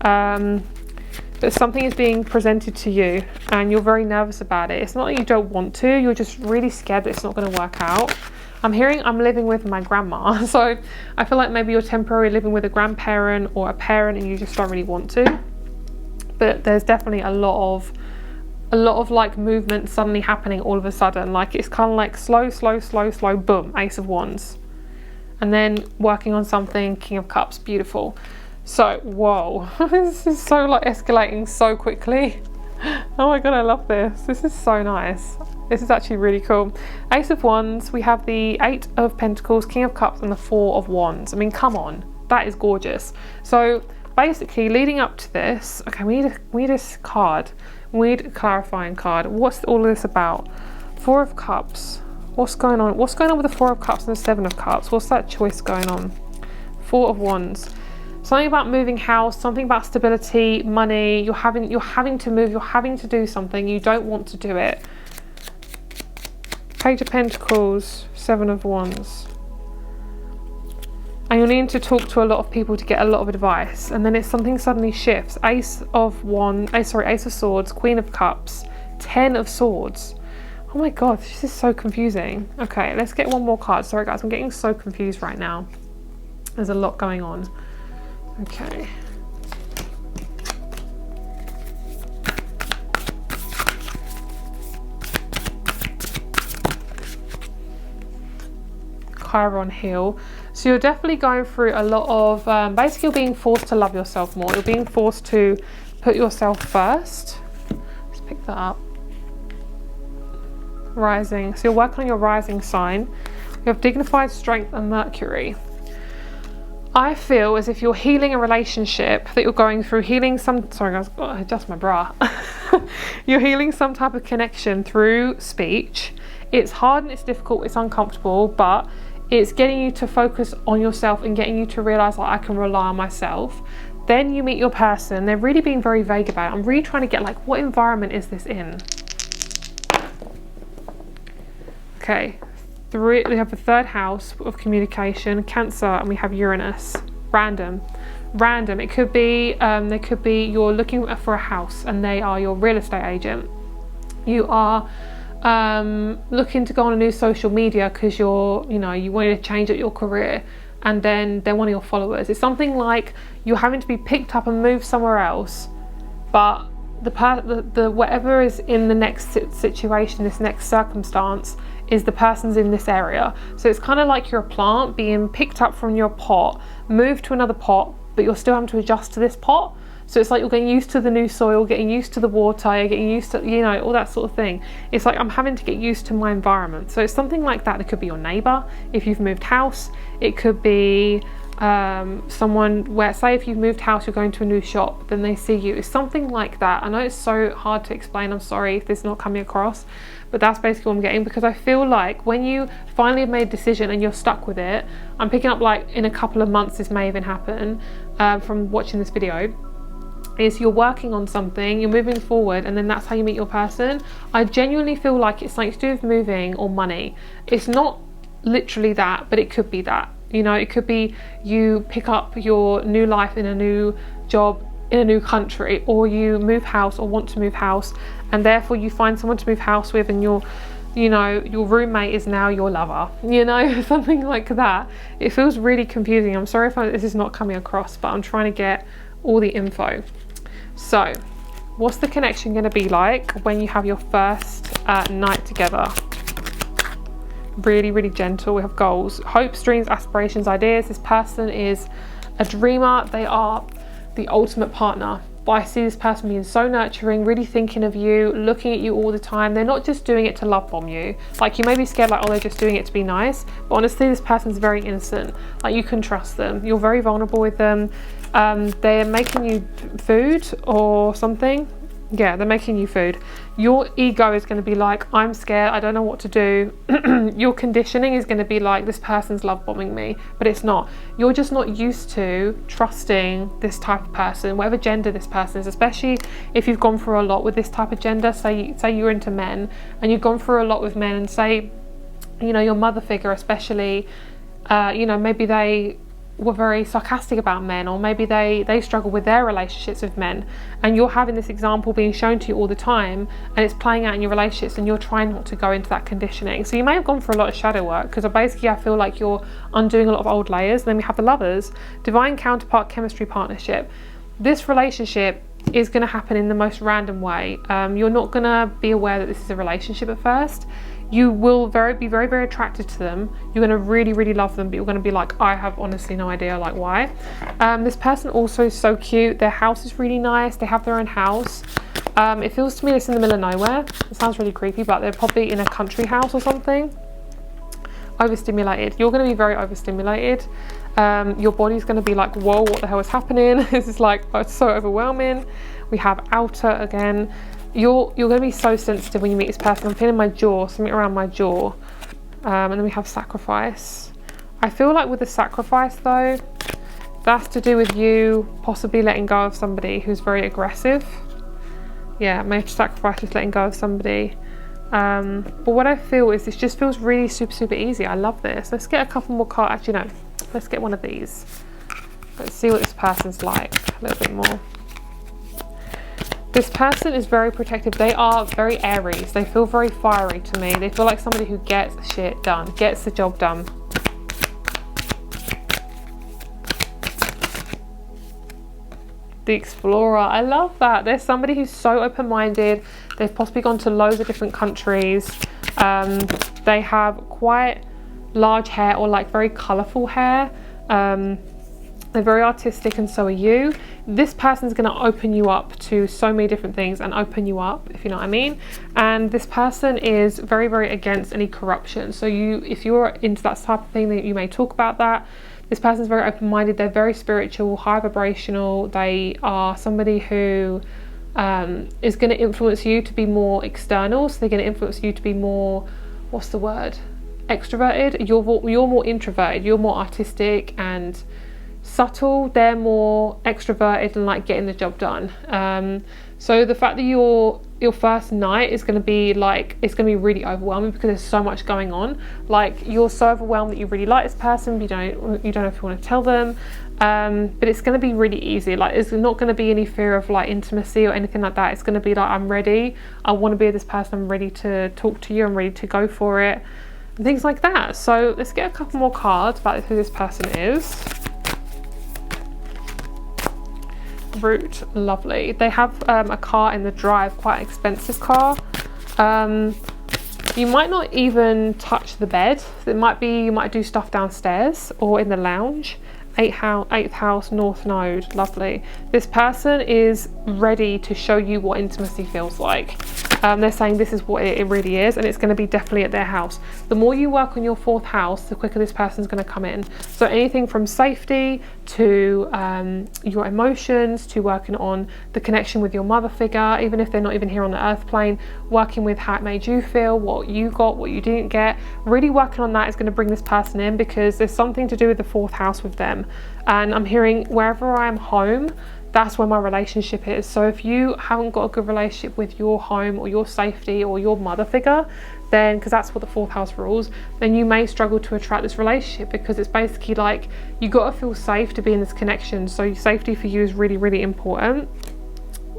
A: But something is being presented to you and you're very nervous about it. It's not that you don't want to, you're just really scared that it's not going to work out. I'm hearing I'm living with my grandma, so I feel like maybe you're temporarily living with a grandparent or a parent and you just don't really want to. But there's definitely a lot of like movement suddenly happening all of a sudden. Like it's kind of like slow, boom, Ace of Wands. And then working on something, King of Cups, beautiful. So, whoa, this is so like escalating so quickly. Oh my God, I love this. This is so nice. This is actually really cool. Ace of Wands, we have the Eight of Pentacles, King of Cups, and the Four of Wands. I mean, come on, that is gorgeous. So basically leading up to this, okay, we need a card. We need a clarifying card. What's all of this about? Four of Cups. What's going on? What's going on with the Four of Cups and the Seven of Cups? What's that choice going on? Four of Wands. Something about moving house, something about stability, money. You're having to move, you're having to do something. You don't want to do it. Page of Pentacles, Seven of Wands. And you're needing to talk to a lot of people to get a lot of advice. And then something suddenly shifts. Ace of Swords, Queen of Cups, Ten of Swords. Oh my God, this is so confusing. Okay, let's get one more card. Sorry guys, I'm getting so confused right now. There's a lot going on. Okay. Chiron Hill. So you're definitely going through a lot of, basically you're being forced to love yourself more. You're being forced to put yourself first. Let's pick that up. Rising. So you're working on your rising sign. You have dignified strength and Mercury. I feel as if you're healing a relationship that you're going through, sorry guys, I've got to adjust my bra. You're healing some type of connection through speech. It's hard and it's difficult, it's uncomfortable, but it's getting you to focus on yourself and getting you to realize like I can rely on myself. Then you meet your person, they're really being very vague about it. I'm really trying to get like, what environment is this in? Okay. We have the third house of communication, Cancer, and we have Uranus. Random. It could be, there could be you're looking for a house and they are your real estate agent. You are looking to go on a new social media because you wanted to change up your career, and then they're one of your followers. It's something like you're having to be picked up and moved somewhere else, but the whatever is in the next situation, this next circumstance, is the person's in this area. So it's kind of like you're a plant being picked up from your pot, moved to another pot, but you're still having to adjust to this pot. So it's like you're getting used to the new soil, getting used to the water, you're getting used to, all that sort of thing. It's like I'm having to get used to my environment. So it's something like that. It could be your neighbor if you've moved house. It could be someone where, say if you've moved house, you're going to a new shop, then they see you. It's something like that. I know it's so hard to explain. I'm sorry if this is not coming across, but that's basically what I'm getting, because I feel like when you finally have made a decision and you're stuck with it, I'm picking up like in a couple of months this may even happen from watching this video, is you're working on something, you're moving forward, and then that's how you meet your person. I genuinely feel like it's something to do with moving or money. It's not literally that, but it could be that. It could be you pick up your new life in a new job in a new country, or you move house or want to move house, and therefore you find someone to move house with, and your roommate is now your lover, something like that. It feels really confusing. I'm sorry if this is not coming across, but I'm trying to get all the info. So what's the connection going to be like when you have your first night together? Really, really gentle. We have goals, hopes, dreams, aspirations, ideas. This person is a dreamer. They are the ultimate partner. but I see this person being so nurturing, really thinking of you, looking at you all the time. They're not just doing it to love bomb you. Like, you may be scared, like, oh, they're just doing it to be nice, but honestly, this person's very innocent. Like, you can trust them. You're very vulnerable with them. They're making you food or something. Yeah, they're making you food. Your ego is going to be like, I'm scared, I don't know what to do. Your conditioning is going to be like, this person's love bombing me, but it's not. You're just not used to trusting this type of person, whatever gender this person is, especially if you've gone through a lot with this type of gender. Say you're into men and you've gone through a lot with men, and say, you know, your mother figure especially, you know, maybe they were very sarcastic about men, or maybe they struggle with their relationships with men, and you're having this example being shown to you all the time, and it's playing out in your relationships, and you're trying not to go into that conditioning. So you may have gone for a lot of shadow work, because basically I feel like you're undoing a lot of old layers. And then we have the Lovers, divine counterpart chemistry partnership. This relationship is going to happen in the most random way. You're not going to be aware that this is a relationship at first. You will be very, very attracted to them. You're going to really, really love them, but you're going to be like, I have honestly no idea, like, why. This person also is so cute. Their house is really nice. They have their own house. It feels to me it's in the middle of nowhere. It sounds really creepy, but they're probably in a country house or something. Overstimulated. You're going to be very overstimulated. Your body's going to be like, whoa, what the hell is happening? This is like, oh, it's so overwhelming. We have outer again. You're going to be so sensitive when you meet this person. I'm feeling my jaw, something around my jaw. And then we have sacrifice. I feel like with the sacrifice though, that's to do with you possibly letting go of somebody who's very aggressive. Yeah, major sacrifice is letting go of somebody. But what I feel is this just feels really super, super easy. I love this. Let's get a couple more cards. Actually, no, let's get one of these. Let's see what this person's like a little bit more. This person is very protective. They are very Aries. They feel very fiery to me. They feel like somebody who gets shit done, gets the job done. The Explorer, I love that. There's somebody who's so open-minded. They've possibly gone to loads of different countries. They have quite large hair, or like very colourful hair. They're very artistic, and so are you. This person's going to open you up to so many different things and open you up, if you know what I mean. And this person is very, very against any corruption. So if you're into that type of thing, that you may talk about that. This person's very open-minded. They're very spiritual, high vibrational. They are somebody who is going to influence you to be more external. So they're going to influence you to be more, what's the word? Extroverted. You're more introverted. You're more artistic and subtle. They're more extroverted and like getting the job done. So the fact that your first night is going to be like, it's going to be really overwhelming because there's so much going on. Like, you're so overwhelmed that you really like this person, you don't know if you want to tell them, but it's going to be really easy. Like, there's not going to be any fear of like intimacy or anything like that. It's going to be like, I'm ready, I want to be with this person, I'm ready to talk to you, I'm ready to go for it, and things like that. So let's get a couple more cards about who this person is. Root, lovely. They have a car in the drive, quite an expensive car. You might not even touch the bed. It might be, you might do stuff downstairs or in the lounge. 8th house, North Node, lovely. This person is ready to show you what intimacy feels like. They're saying this is what it really is, and it's going to be definitely at their house. The more you work on your 4th house, the quicker this person's going to come in. So anything from safety to your emotions, to working on the connection with your mother figure, even if they're not even here on the earth plane, working with how it made you feel, what you got, what you didn't get, really working on that is going to bring this person in, because there's something to do with the 4th house with them. And I'm hearing, wherever I'm home, that's where my relationship is. So if you haven't got a good relationship with your home or your safety or your mother figure, then, because that's what the 4th house rules, then you may struggle to attract this relationship, because it's basically like, you got to feel safe to be in this connection. So safety for you is really, really important.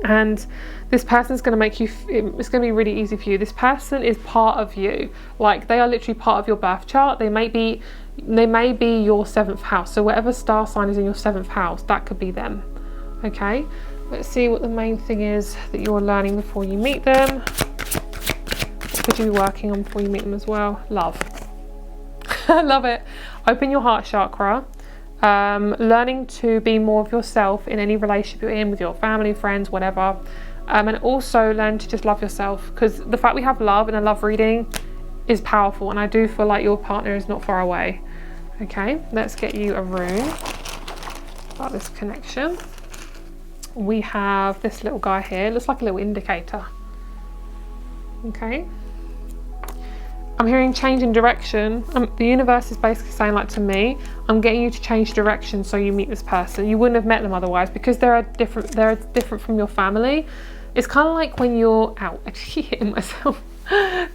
A: And this person's going to make you, it's going to be really easy for you. This person is part of you. Like, they are literally part of your birth chart. They may be your 7th house. So whatever star sign is in your 7th house, that could be them. Okay, let's see what the main thing is that you're learning before you meet them. What could you be working on before you meet them as well? Love. I love it. Open your heart chakra. learning to be more of yourself in any relationship you're in with your family, friends, whatever. And also learn to just love yourself, because the fact we have love in a love reading is powerful, and I do feel like your partner is not far away. Okay, let's get you a rune about this connection. We have this little guy here. It looks like a little indicator. Okay, I'm hearing change in direction. The universe is basically saying, like, to me, I'm getting you to change direction so you meet this person. You wouldn't have met them otherwise, because they're different from your family. It's kind of like when you're out, actually hitting myself.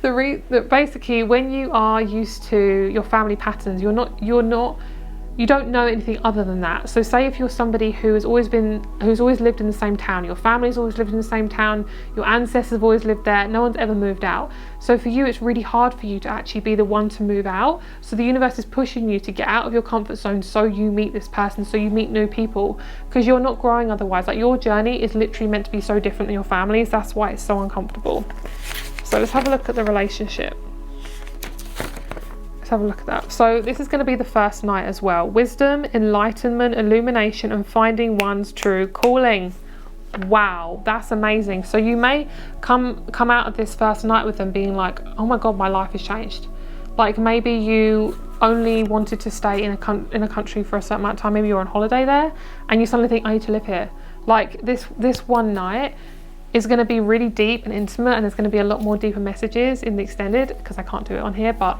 A: Basically, when you are used to your family patterns, you don't know anything other than that. So say if you're somebody who's always lived in the same town, your family's always lived in the same town, your ancestors have always lived there, no one's ever moved out. So for you, it's really hard for you to actually be the one to move out. So the universe is pushing you to get out of your comfort zone so you meet this person, so you meet new people, because you're not growing otherwise. Like, your journey is literally meant to be so different than your family's. That's why it's so uncomfortable. So let's have a look at the relationship. Let's have a look at that. So this is going to be the first night as well. Wisdom, enlightenment, illumination, and finding one's true calling. Wow, that's amazing. So you may come out of this first night with them being like, oh my God, my life has changed. Like, maybe you only wanted to stay in a country for a certain amount of time. Maybe you're on holiday there and you suddenly think, I need to live here. Like, this one night is going to be really deep and intimate, and there's going to be a lot more deeper messages in the extended, because I can't do it on here, but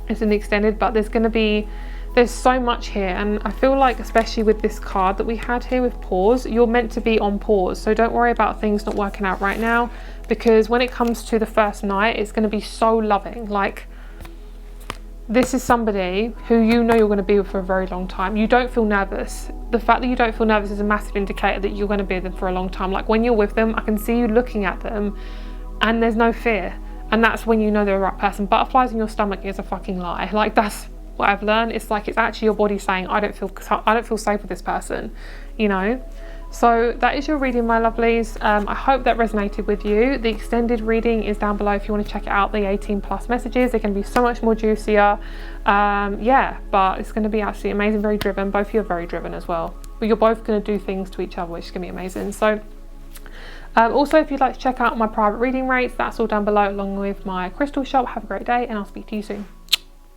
A: it's in the extended. But there's so much here, and I feel like, especially with this card that we had here with pause, you're meant to be on pause. So don't worry about things not working out right now, because when it comes to the first night, it's going to be so loving. Like, this is somebody who you know you're going to be with for a very long time. You don't feel nervous. The fact that you don't feel nervous is a massive indicator that you're going to be with them for a long time. Like, when you're with them, I can see you looking at them and there's no fear. And that's when you know they're the right person. Butterflies in your stomach is a fucking lie. Like, that's what I've learned. It's like, it's actually your body saying, I don't feel safe with this person, you know? So that is your reading, my lovelies. I hope that resonated with you. The extended reading is down below if you want to check it out. The 18+ messages, they can be so much more juicier. Yeah, but it's going to be absolutely amazing. Very driven. Both of you are very driven as well, but you're both going to do things to each other, which is going to be amazing. So also, if you'd like to check out my private reading rates, that's all down below, along with my crystal shop. Have a great day, and I'll speak to you soon.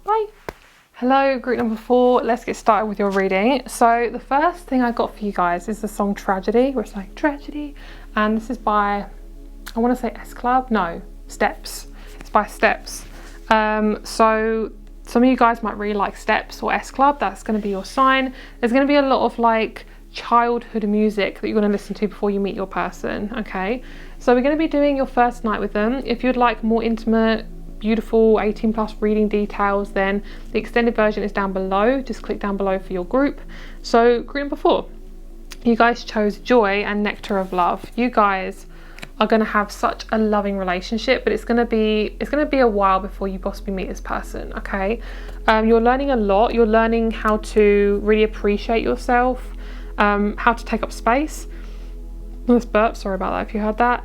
A: Bye. Hello, group number 4. Let's get started with your reading. So the first thing I got for you guys is the song Tragedy, where it's like tragedy, and this is by, I want to say S Club, no, Steps. It's by Steps. So some of you guys might really like Steps or S Club. That's going to be your sign. There's going to be a lot of like childhood music that you're going to listen to before you meet your person. Okay, so we're going to be doing your first night with them. If you'd like more intimate, beautiful 18+ reading details, then the extended version is down below. Just click down below for your group. So group number 4, you guys chose Joy and Nectar of Love. You guys are going to have such a loving relationship, but it's going to be a while before you possibly meet this person. Okay, you're learning a lot. You're learning how to really appreciate yourself, how to take up space. This burp, sorry about that if you heard that.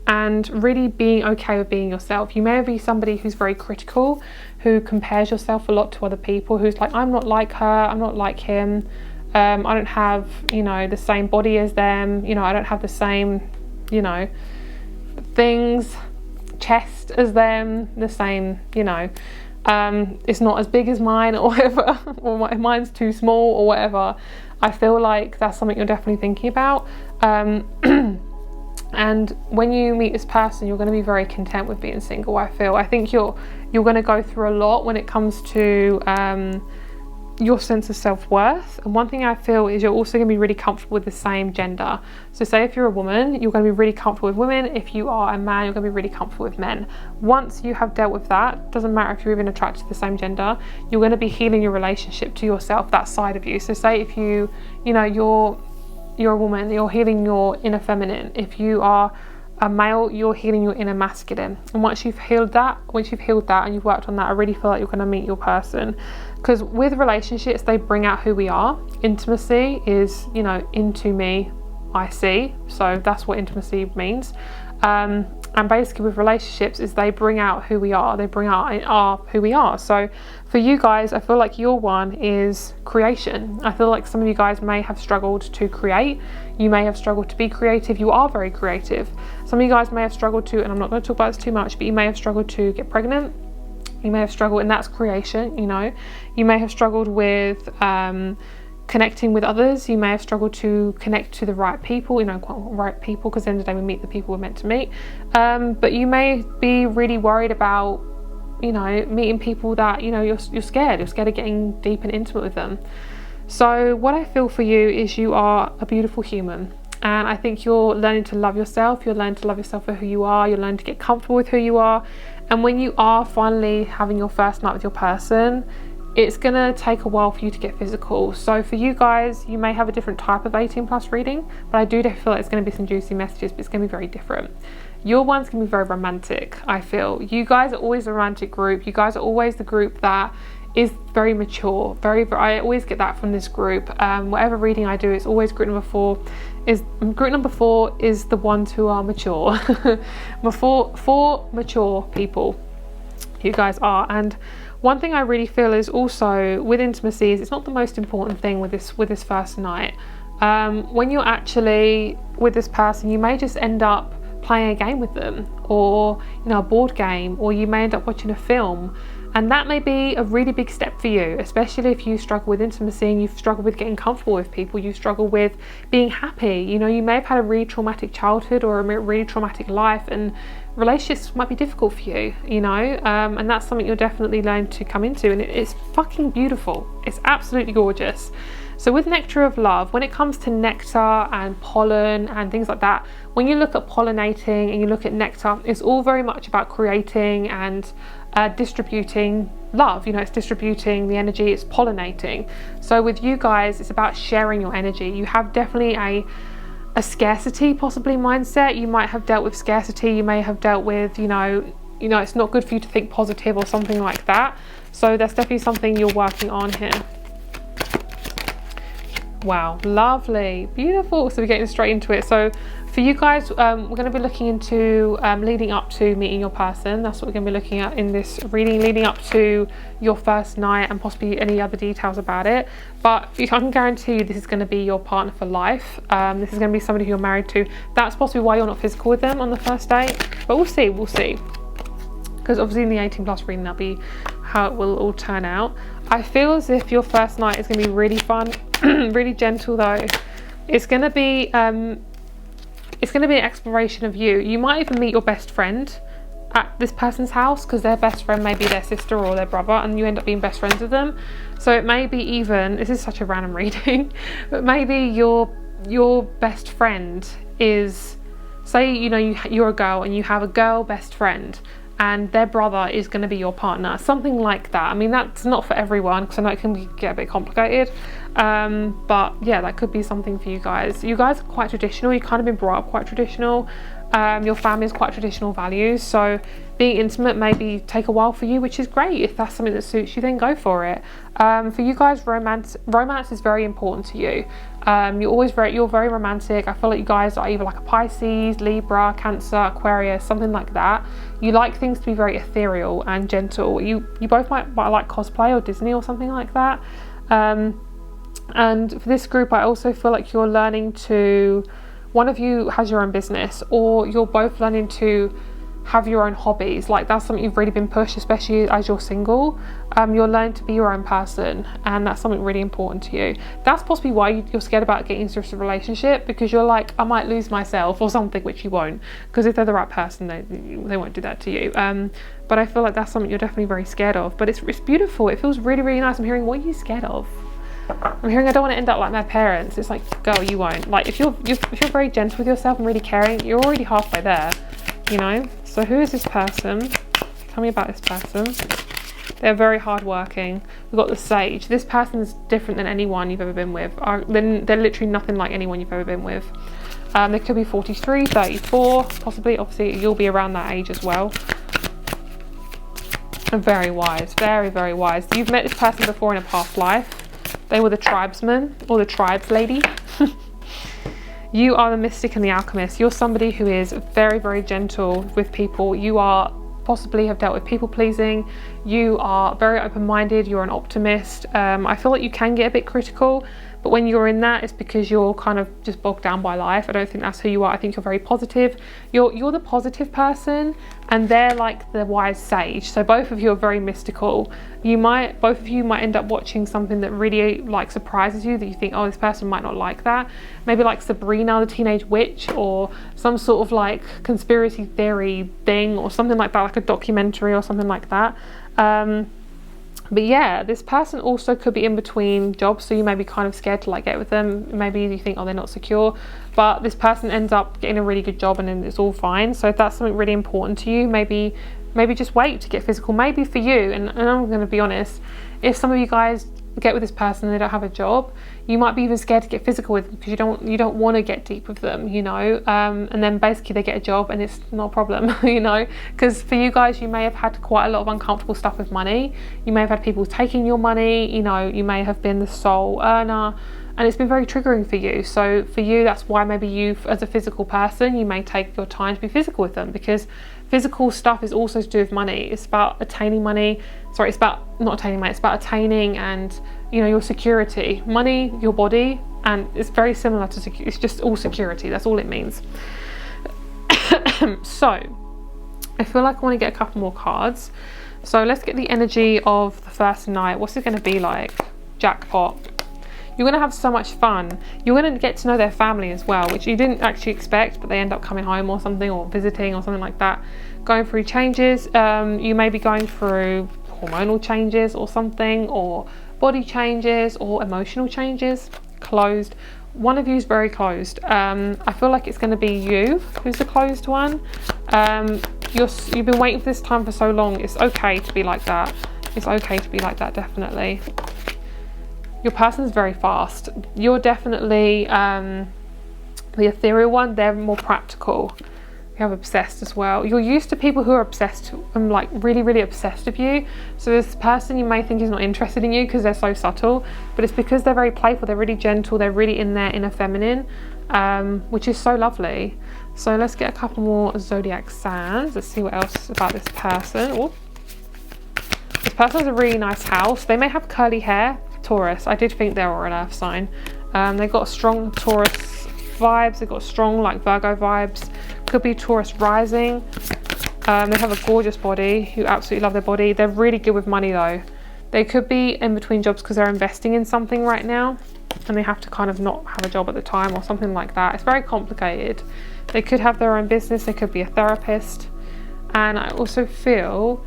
A: And really being okay with being yourself. You may be somebody who's very critical, who compares yourself a lot to other people, who's like, I'm not like her, I'm not like him, I don't have, you know, the same body as them, you know, I don't have the same, you know, things, chest as them, the same, you know, it's not as big as mine or whatever, or mine's too small or whatever. I feel like that's something you're definitely thinking about. And when you meet this person, you're going to be very content with being single, I feel. I think you're going to go through a lot when it comes to your sense of self-worth. And one thing I feel is you're also going to be really comfortable with the same gender. So say if you're a woman, you're going to be really comfortable with women. If you are a man, you're going to be really comfortable with men. Once you have dealt with that, doesn't matter if you're even attracted to the same gender, you're going to be healing your relationship to yourself, that side of you. So say if you know, you're a woman, you're healing your inner feminine. If you are a male, you're healing your inner masculine. And once you've healed that and you've worked on that, I really feel like you're going to meet your person. Because with relationships, they bring out who we are. Intimacy is, you know, into me, I see. So that's what intimacy means. And basically with relationships is they bring out who we are. They bring out who we are. So for you guys, I feel like your one is creation. I feel like some of you guys may have struggled to create. You may have struggled to be creative. You are very creative. Some of you guys may have struggled to, and I'm not going to talk about this too much, but you may have struggled to get pregnant. You may have struggled, and that's creation, you know. You may have struggled with connecting with others. You may have struggled to connect to the right people, you know, right people, because at the end of the day we meet the people we're meant to meet. But you may be really worried about, you know, meeting people that, you know, you're scared. You're scared of getting deep and intimate with them. So what I feel for you is you are a beautiful human. And I think you're learning to love yourself. You're learning to love yourself for who you are. You're learning to get comfortable with who you are. And when you are finally having your first night with your person, it's going to take a while for you to get physical. So for you guys, you may have a different type of 18 plus reading, but I do feel like it's going to be some juicy messages, but it's going to be very different. Your one's going to be very romantic, I feel. You guys are always a romantic group. You guys are always the group that is very mature. I always get that from this group. Whatever reading I do, it's always group number 4 is the ones who are mature. four mature people you guys are. And one thing I really feel is also with intimacies, it's not the most important thing with this first night. When you're actually with this person, you may just end up playing a game with them, or, you know, a board game, or you may end up watching a film. And that may be a really big step for you, especially if you struggle with intimacy and you've struggled with getting comfortable with people, you struggle with being happy. You know, you may have had a really traumatic childhood or a really traumatic life, and relationships might be difficult for you, you know, and that's something you're definitely learning to come into, and it's fucking beautiful. It's absolutely gorgeous. So with Nectar of Love, when it comes to nectar and pollen and things like that, when you look at pollinating and you look at nectar, it's all very much about creating and distributing love. You know, it's distributing the energy, it's pollinating. So with you guys, it's about sharing your energy. You have definitely a scarcity possibly mindset. You might have dealt with scarcity. You may have dealt with, you know, it's not good for you to think positive or something like that. So that's definitely something you're working on here. Wow, lovely, beautiful. So we're getting straight into it. So for you guys, we're going to be looking into leading up to meeting your person. That's what we're going to be looking at in this reading, leading up to your first night, and possibly any other details about it. But I can guarantee you this is going to be your partner for life. This is going to be somebody who you're married to. That's possibly why you're not physical with them on the first date, but we'll see, because obviously in the 18 plus reading, that'll be how it will all turn out. I feel as if your first night is going to be really fun, really gentle though. It's going to be an exploration of you. You might even meet your best friend at this person's house, because their best friend may be their sister or their brother, and you end up being best friends with them. So it may be even, this is such a random reading, but maybe your best friend is, say, you know, you're a girl and you have a girl best friend, and their brother is going to be your partner, something like that. I mean, that's not for everyone, because I know it can get a bit complicated, but yeah, that could be something for you guys. You guys are quite traditional. You've kind of been brought up quite traditional. Your family is quite traditional values, so being intimate maybe take a while for you, which is great. If that's something that suits you, then go for it. For you guys, romance is very important to you. You're very romantic. I feel like you guys are either like a Pisces, Libra, Cancer, Aquarius, something like that. You like things to be very ethereal and gentle. You both might like cosplay or Disney or something like that. And for this group, I also feel like you're learning to, one of you has your own business, or you're both learning to have your own hobbies. Like, that's something you've really been pushed, especially as you're single. You're learning to be your own person, and that's something really important to you. That's possibly why you're scared about getting into a relationship, because you're like, I might lose myself or something, which you won't, because if they're the right person, they won't do that to you. But I feel like that's something you're definitely very scared of, but it's beautiful. It feels really, really nice. I'm hearing, what are you scared of? I'm hearing, I don't want to end up like my parents. It's like, girl, you won't. Like, if you're very gentle with yourself and really caring, you're already halfway there, you know. So who is this person? Tell me about this person. They're very hardworking. We've got the Sage. This person is different than anyone you've ever been with. They're literally nothing like anyone you've ever been with. They could be 43, 34, possibly. Obviously, you'll be around that age as well. And very wise, very, very wise. You've met this person before in a past life. They were the tribesman or the tribes lady. You are the mystic and the alchemist. You're somebody who is very, very gentle with people. You are possibly have dealt with people pleasing. You are very open-minded. You're an optimist. I feel like you can get a bit critical, but when you're in that, it's because you're kind of just bogged down by life. I don't think that's who you are. I think you're very positive. You're the positive person, and they're like the wise sage. So both of you are very mystical. Both of you might end up watching something that really like surprises you, that you think, oh, this person might not like that. Maybe like Sabrina the Teenage Witch, or some sort of like conspiracy theory thing, or something like that, like a documentary or something like that. But yeah, this person also could be in between jobs, so you may be kind of scared to like get with them. Maybe you think, oh, they're not secure, but this person ends up getting a really good job and then it's all fine. So if that's something really important to you, maybe just wait to get physical. Maybe for you, and I'm going to be honest, if some of you guys get with this person and they don't have a job, you might be even scared to get physical with them because you don't want to get deep with them, you know, and then basically they get a job and it's not a problem, you know, because for you guys, you may have had quite a lot of uncomfortable stuff with money. You may have had people taking your money, you know, you may have been the sole earner, and it's been very triggering for you. So for you, that's why maybe you, as a physical person, you may take your time to be physical with them, because physical stuff is also to do with money. It's about attaining money. Sorry, it's about not attaining money. It's about attaining and, you know, your security, money, your body, and it's very similar to it's just all security. That's all it means. So I feel like I want to get a couple more cards. So let's get the energy of the first night. What's it going to be like? Jackpot. You're going to have so much fun. You're going to get to know their family as well, which you didn't actually expect, but they end up coming home or something, or visiting or something like that. Going through changes. You may be going through hormonal changes or something, or body changes, or emotional changes. Closed. One of you is very closed. I feel like it's going to be you who's the closed one. You've been waiting for this time for so long. It's okay to be like that. It's okay to be like that, definitely. Your person is very fast. You're definitely the ethereal one. They're more practical. You have obsessed as well. You're used to people who are obsessed and like really, really obsessed with you. So this person you may think is not interested in you because they're so subtle, but it's because they're very playful. They're really gentle. They're really in their inner feminine, which is so lovely. So let's get a couple more zodiac signs. Let's see what else about this person. Ooh. This person has a really nice house. They may have curly hair. Taurus. I did think they were an earth sign. They've got strong Taurus vibes. They've got strong like Virgo vibes. Could be Taurus rising. They have a gorgeous body. You absolutely love their body. They're really good with money though. They could be in between jobs because they're investing in something right now and they have to kind of not have a job at the time or something like that. It's very complicated. They could have their own business. They could be a therapist. And I also feel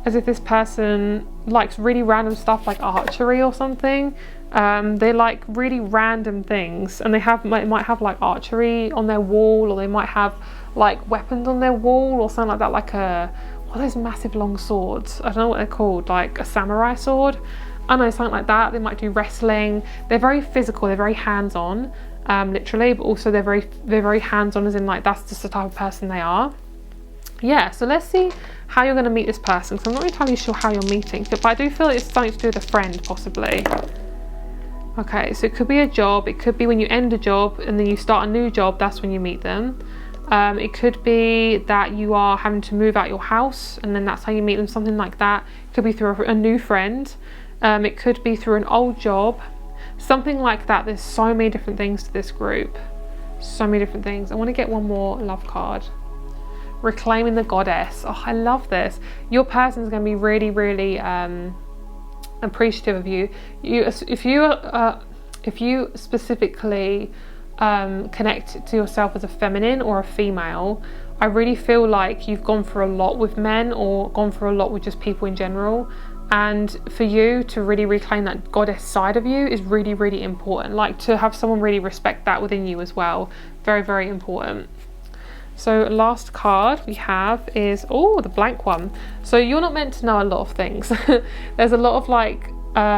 A: as if this person likes really random stuff like archery or something. They like really random things, and they might have like archery on their wall, or they might have like weapons on their wall or something like that, like what are those massive long swords? I don't know what they're called, like a samurai sword. I don't know, something like that. They might do wrestling. They're very physical, they're very hands-on, literally, but also they're very hands-on, as in like that's just the type of person they are. Yeah, so let's see how you're going to meet this person, because I'm not entirely sure how you're meeting, but I do feel it's something to do with a friend, possibly. Okay, so it could be a job. It could be when you end a job and then you start a new job, that's when you meet them. It could be that you are having to move out your house and then that's how you meet them, something like that. It could be through a new friend. It could be through an old job, something like that. There's so many different things to this group. So many different things. I want to get one more love card. Reclaiming the goddess. Oh, I love this. Your person is going to be really, really appreciative of you. If you specifically connect to yourself as a feminine or a female, I really feel like you've gone through a lot with men or gone through a lot with just people in general, and for you to really reclaim that goddess side of you is really, really important. Like to have someone really respect that within you as well. Very, very important. So last card we have is, the blank one. So you're not meant to know a lot of things. There's a lot of like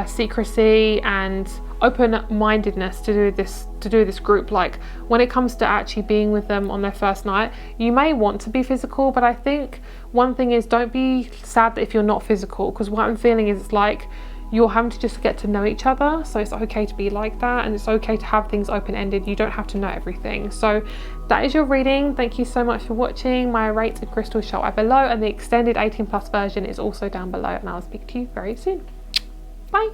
A: secrecy and open-mindedness to do this group. Like when it comes to actually being with them on their first night, you may want to be physical, but I think one thing is don't be sad that if you're not physical, because what I'm feeling is it's like you're having to just get to know each other. So it's okay to be like that, and it's okay to have things open-ended. You don't have to know everything. So that is your reading. Thank you so much for watching. My rates and crystals show up below, and the extended 18+ version is also down below, and I'll speak to you very soon. Bye.